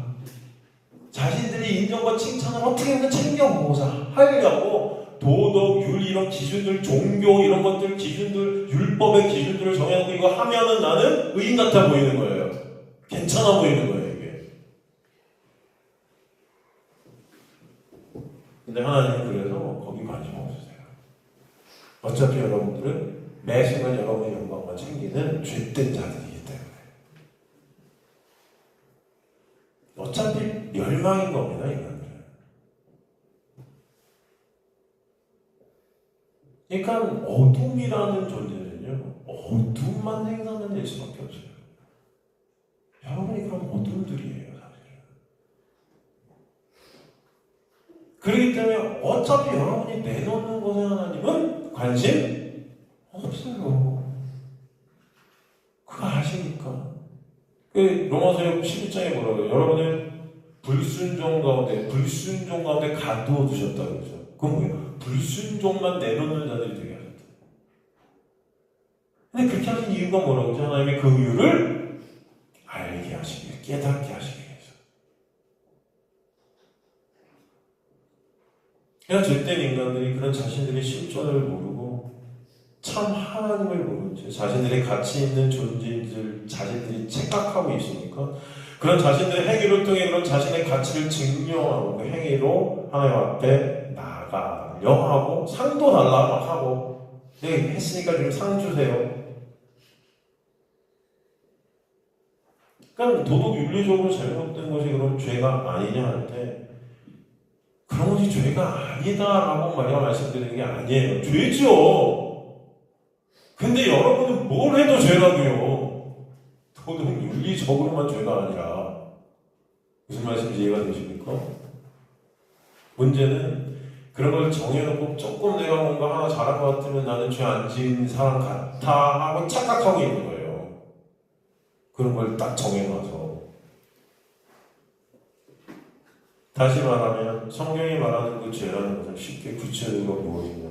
자신들이 인정과 칭찬을 어떻게든 챙겨보고자 하려고 도덕, 윤리 이런 기준들, 종교 이런 것들 기준들, 율법의 기준들을 정해놓고 이거 하면은 나는 의인 같아 보이는 거예요. 괜찮아 보이는 거예요, 이게. 근데 하나님은 그래서 거기 관심 없으세요. 어차피 여러분들은 매 순간 여러분의 영광만 챙기는 죄된 자들이기 때문에. 어차피 멸망인 겁니다, 인간들은. 그러니까 어둠이라는 존재는요, 어둠만 생산될 수밖에 없어요. 여러분이 그럼 어둠들이에요, 사실은. 그렇기 때문에 어차피 여러분이 내놓는 것에 하나님은 관심 없어요. 그거 아시니까. 로마서 11장에 뭐라고요? 여러분을 불순종 가운데 가두어 두셨다 그러죠. 그건 뭐예요? 불순종만 내놓는 자들이 되게 하셨다. 근데 그렇게 하신 이유가 뭐라고 하죠? 하나님의 그 이유를 알게 하시기 위해, 깨닫게 하시기 위해서. 그냥 죄된 인간들이 그런 자신들의 실존을 모르고 참 하나님을 모르는 채 자신들의 가치 있는 존재인들 자신들이 착각하고 있으니까 그런 자신들의 행위를 통해 그런 자신의 가치를 증명하고 그 행위로 하나님 앞에 나가려 하고 상도 달라 막 하고 네, 했으니까 좀 상 주세요. 그러니까 도덕 윤리적으로 잘못된 것이 그런 죄가 아니냐 할 때 그런 것이 죄가 아니다라고 말씀드리는 게 아니에요. 죄죠. 근데 여러분은 뭘 해도 죄라고요. 도덕 윤리적으로만 죄가 아니라 무슨 말씀인지 이해가 되십니까? 문제는 그런 걸 정해놓고 조금 내가 뭔가 하나 잘한 것 같으면 나는 죄 안 지은 사람 같아 하고 착각하고 있는 거예요. 그런 걸 딱 정해놔서. 다시 말하면 성경이 말하는 그 죄라는 것을 쉽게 구체적으로 무엇이냐,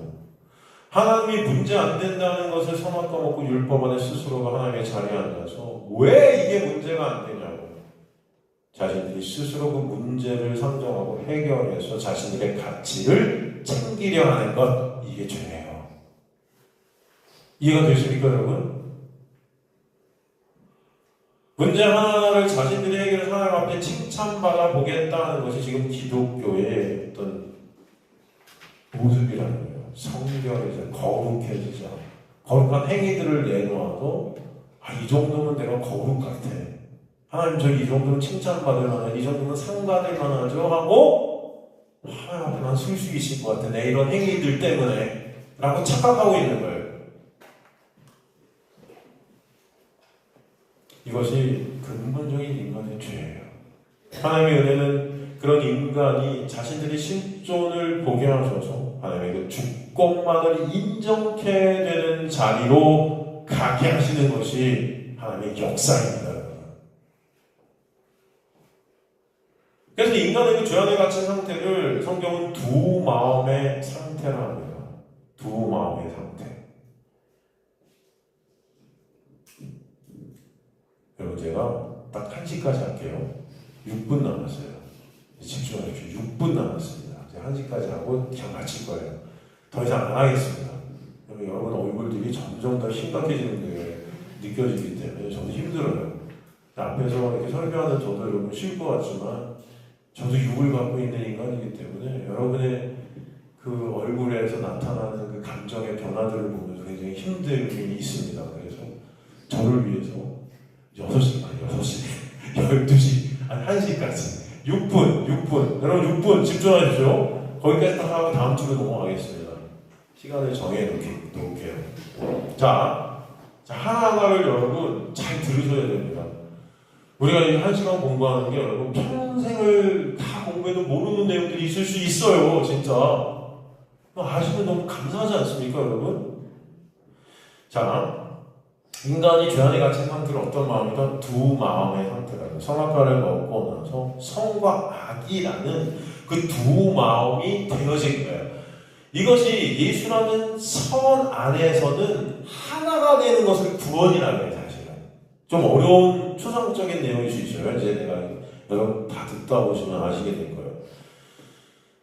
하나님이 문제 안 된다는 것을 선악 까먹고 율법 안에 스스로가 하나님의 자리에 앉아서 왜 이게 문제가 안 되냐고 자신들이 스스로 그 문제를 상정하고 해결해서 자신들의 가치를 챙기려 하는 것, 이게 죄예요. 이해가 되십니까 여러분? 문제 하나를 자신들이 해결해서 하나님 앞에 칭찬받아 보겠다는 것이 지금 기독교의 어떤 모습이라는 거예요. 성결해져, 거룩해지자. 거룩한 행위들을 내놓아도 이 정도면 내가 거룩 같아. 하나님 저 이 정도면 칭찬받을 만한, 이 정도면 상 받을 만하죠 하고 하나님 앞에 난 쓸 수 있을 것 같아. 내 이런 행위들 때문에 라고 착각하고 있는 거예요. 이것이 근본적인 인간의 죄예요. 하나님의 은혜는 그런 인간이 자신들의 실존을 보게 하셔서 하나님의 그 주권만을 인정케 되는 자리로 가게 하시는 것이 하나님의 역사입니다. 그래서 인간의 그 죄 안에 갇힌 상태를 성경은 두 마음의 상태라 합니다. 두 마음의 상태. 여러분 제가 딱 1시까지 할게요. 6분 남았어요. 집중하십시오. 6분 남았습니다. 제가 1시까지 하고 그냥 마칠 거예요. 더 이상 안 하겠습니다. 여러분 얼굴들이 점점 더 심각해지는 게 느껴지기 때문에 저도 힘들어요. 앞에서 이렇게 설교하는 저도 여러분 쉴 것 같지만 저도 육을 갖고 있는 인간이기 때문에 여러분의 그 얼굴에서 나타나는 그 감정의 변화들을 보면서 굉장히 힘듦이 있습니다. 그래서 저를 위해서 6시, 12시, 1시까지 6분 여러분 6분 집중하십시오. 거기까지 딱 하고 다음 주로 넘어가겠습니다. 시간을 정해놓을게요. 자, 자, 하나하나를 여러분 잘 들으셔야 됩니다. 우리가 이 1시간 공부하는 게 여러분 평생을 다 공부해도 모르는 내용들이 있을 수 있어요. 진짜. 아시면 너무 감사하지 않습니까, 여러분? 자, 인간이 죄 안에 갇힌 상태를 어떤 마음이다? 두 마음의 상태라고. 선악과를 먹고 나서 성과 악이라는 그 두 마음이 되어진 거예요. 이것이 예수라는 선 안에서는 하나가 되는 것을 구원이라고 해요, 사실은. 좀 어려운 추상적인 내용일 수 있어요. 이제 내가 여러분 다 듣다 보시면 아시게 될 거예요.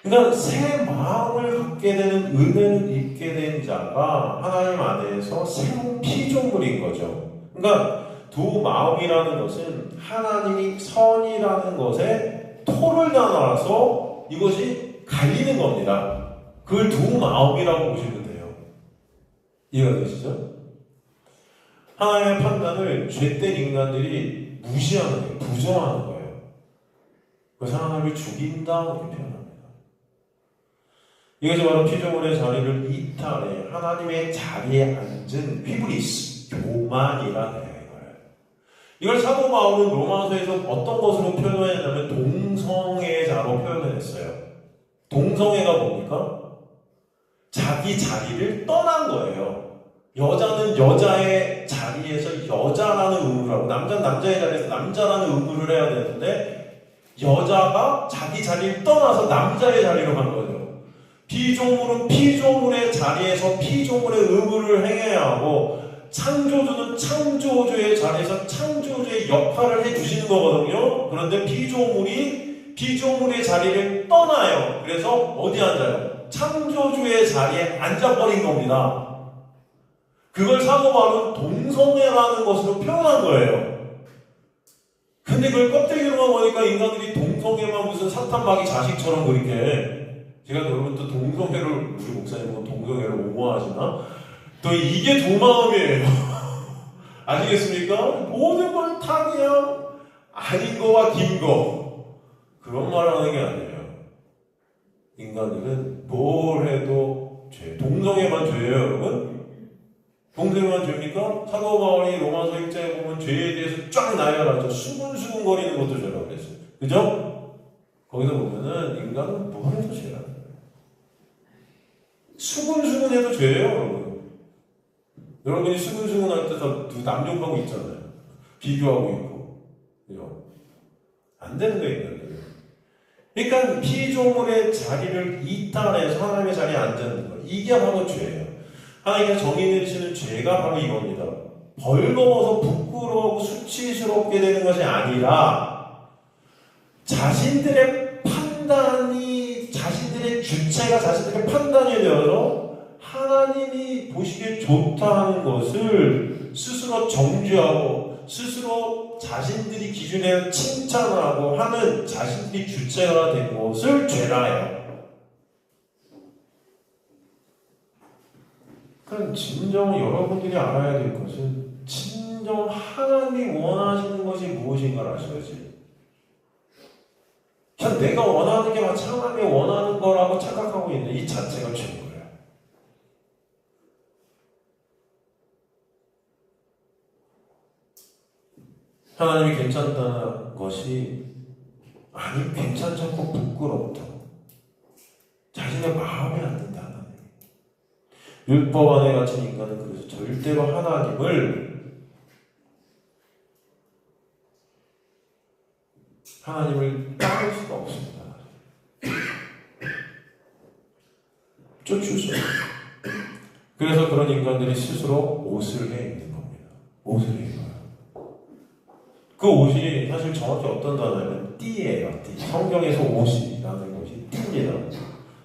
그러니까 새 마음을 갖게 되는 은혜를 입게 된 자가 하나님 안에서 새로운 피조물인 거죠. 그러니까 두 마음이라는 것은 하나님이 선이라는 것에 토를 나눠서 이것이 갈리는 겁니다. 그걸 두 마음이라고 보시면 돼요. 이해가 되시죠? 하나님의 판단을 죄된 인간들이 무시하는 거예요. 부정하는 거예요. 그래서 하나님을 죽인다 이렇게 표현합니다. 이것이 바로 피조물의 자리를 이탈해 하나님의 자리에 앉은 휘브리스, 교만이라는 거예요. 이걸 사도 바울은 로마서에서 어떤 것으로 표현했냐면 동성애자로 표현했어요. 동성애가 뭡니까? 자기 자리를 떠난 거예요. 여자는 여자의 자리에서 여자라는 의무를 하고 남자는 남자의 자리에서 남자라는 의무를 해야 되는데 여자가 자기 자리를 떠나서 남자의 자리로 간 거죠. 피조물은 피조물의 자리에서 피조물의 의무를 행해야 하고 창조주는 창조주의 자리에서 창조주의 역할을 해주시는 거거든요. 그런데 피조물이 피조물의 자리를 떠나요. 그래서 어디 앉아요? 창조주의 자리에 앉아버린 겁니다. 그걸 사도 바울은 동성애라는 것으로 표현한 거예요. 근데 그걸 껍데기로만 보니까 인간들이 동성애만 무슨 사탄마귀 자식처럼 그렇게 해. 제가 여러분 또 동성애를 우리 목사님은 동성애를 옹호하시나? 또 이게 두 마음이에요. 아시겠습니까? 모든 걸 다 그냥 아닌 거와 긴 거 그런 말 하는 게 아니에요. 인간들은 뭘 해도 죄. 동성애만 죄예요, 여러분? 동성애만 죄입니까? 사도 바울이 로마서 1장에 보면 죄에 대해서 쫙 나열하죠. 수근수근 거리는 것도 죄라고 그랬어요. 그죠? 거기서 보면은 인간은 뭘 해도 죄라. 수근수근 해도 죄예요, 여러분. 여러분이 수근수근 할 때 다 남욕하고 있잖아요. 비교하고 있고. 그죠? 안 되는 거예요, 인간들은. 그러니까 피조물의 자리를 이탈해서 하나님의 자리에 앉는 거. 이게 바로 죄예요. 하나님께서 정의 내리시는 죄가 바로 이겁니다. 벌거워서 부끄러워하고 수치스럽게 되는 것이 아니라 자신들의 판단이 자신들의 주체가 자신들의 판단이 되어서 하나님이 보시기에 좋다 하는 것을 스스로 정죄하고 스스로 자신들이 기준에 칭찬하고 하는 자신들이 주체가 된 것을 죄라 해요. 그럼 진정 여러분들이 알아야 될 것은 진정 하나님이 원하시는 것이 무엇인가를 아셔야지. 그냥 내가 원하는 게 마치 하나님이 원하는 거라고 착각하고 있는 이 자체가 죄인 거예요. 하나님이 괜찮다는 것이 아니 괜찮지 않고 부끄럽다. 자신의 마음에 안 든다. 율법 안에 갇힌 인간은 그래서 절대로 하나님을 따를 수가 없습니다. 쫓을 수 없어요. 그래서 그런 인간들이 스스로 옷을 해입는 겁니다. 옷을 입어요. 그 옷이 사실 정확히 어떤 단어냐면 띠예요. 띠. 성경에서 옷이라는 것이 띠입니다.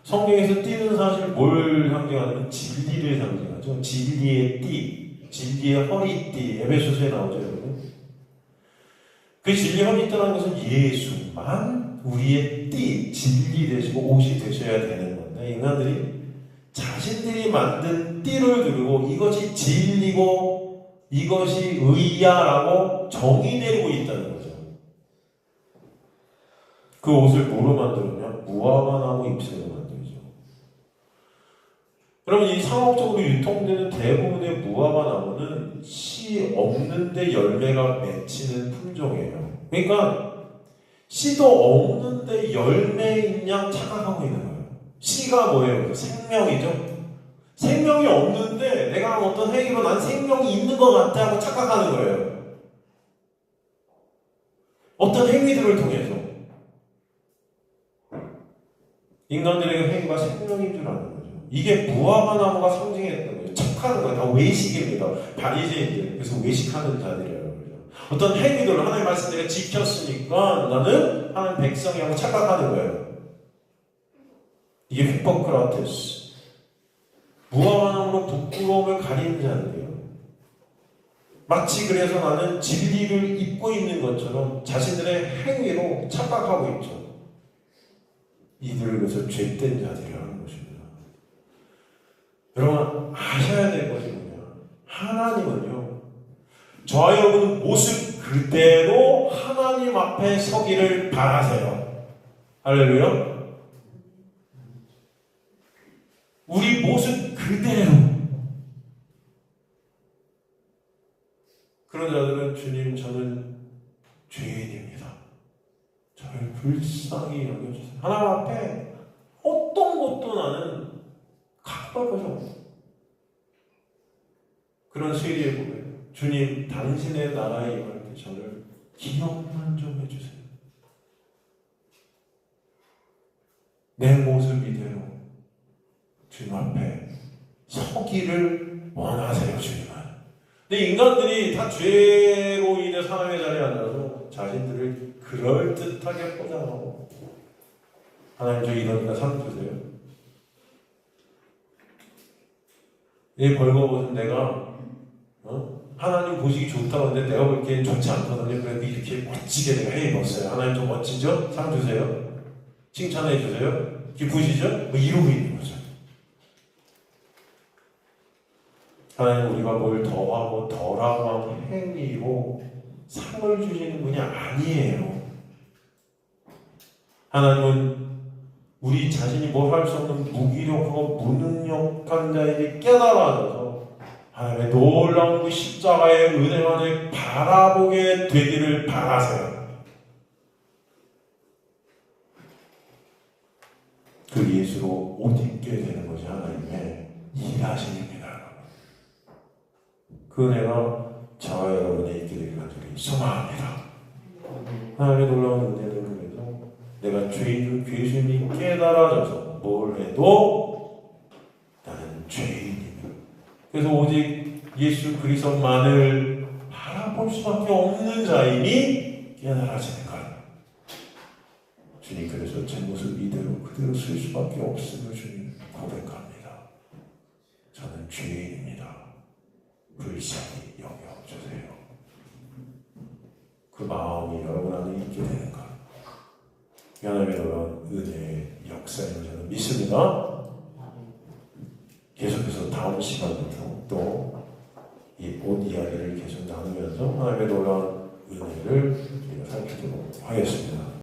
성경에서 띠는 사실 뭘 상징하냐면 진리를 상징하죠. 진리의 띠, 진리의 허리띠, 에베소서에 나오죠, 여러분. 그 진리 허리띠라는 것은 예수만 우리의 띠, 진리 되시고 옷이 되셔야 되는 건데 인간들이 자신들이 만든 띠를 두르고 이것이 진리고 이것이 의야라고 정의 내리고 있다는 거죠. 그 옷을 뭐로 만들었냐? 무화과 나무 잎새로 만들죠. 여러분, 이 상업적으로 유통되는 대부분의 무화과 나무는 씨 없는데 열매가 맺히는 품종이에요. 그러니까 씨도 없는데 열매인 양 착각하고 있는 거예요. 씨가 뭐예요? 생명이죠. 생명이 없는데 내가 어떤 행위로 난 생명이 있는 것 같아 하고 착각하는 거예요. 어떤 행위들을 통해서 인간들에게 행위가 생명인 줄 아는 거죠. 이게 무화과 나무가 상징했던 거예요. 착하는 거예요. 다 외식입니다. 바리새인들. 그래서 외식하는 자들이에요. 어떤 행위들을 하나님의 말씀 내가 지켰으니까 나는 하나님 백성이라고 착각하는 거예요. 이게 히포크라테스. 무화과 나무로 부끄러움을 가리는 자들이에요. 마치 그래서 나는 진리를 입고 있는 것처럼 자신들의 행위로 착각하고 있죠. 이들을 위해서 죄된 자들이라는 것입니다. 여러분 아셔야 될 것이 뭐냐? 하나님은요, 저와 여러분 모습 그대로 하나님 앞에 서기를 바라세요. 할렐루야. 우리 모습 그대로. 그런 자들은 주님, 저는 죄인입니다. 저를 불쌍히 여겨주세요. 하나님 앞에 어떤 것도 나는 갖고 갈 것이 없어요. 그런 세리의 고백. 주님, 당신의 나라에 임할 때 저를 기억만 좀 해주세요. 내 모습 이대로 주님 앞에 서기를 원하세요, 주님은. 근데 인간들이 다 죄로 인해 하나님의 자리에 앉아서 자신들을 그럴듯하게 포장하고, 하나님 저 이러니까 상 주세요. 이 벌거벗은 내가 하나님 보시기 좋다고 하는데 내가 보기엔 좋지 않거든요. 그래도 이렇게 멋지게 내가 해입었어요. 하나님 좀 멋지죠? 상 주세요. 칭찬해 주세요. 기쁘시죠? 뭐 이러고 있는 거죠. 하나님, 우리가 뭘 더하고 덜하고 한 행위로 상을 주시는 분이 아니에요. 하나님은 우리 자신이 뭘 할 수 없는 무기력하고 무능력한 자에게 깨달아져서 하나님의 놀라운 그 십자가의 은혜만을 바라보게 되기를 바라세요. 그 예수로 옷 입게 되는 것이 하나님의 일하심입니다. 그 은혜가 저와 여러분의 있게 되기를 간절히 소망합니다. 하나님의 놀라운 은혜를 통해서 내가 죄인을 귀신이 깨달아져서 뭘 해도 나는 죄인이다. 그래서 오직 예수 그리스도만을 바라볼 수밖에 없는 자임이 깨달아지는 것. 주님, 그래서 제 모습 이대로 그대로 쓸 수밖에 없음을 주님 고백합니다. 저는 죄인입니다. 불쌍히 여겨주세요. 그 마음이 여러분 안에 있게 되는 것, 하나님의 놀라운 은혜의 역사인 저는 믿습니다. 계속해서 다음 시간부터 또 이 옷 이야기를 계속 나누면서 하나님의 놀라운 은혜를 우리가 살피도록 하겠습니다.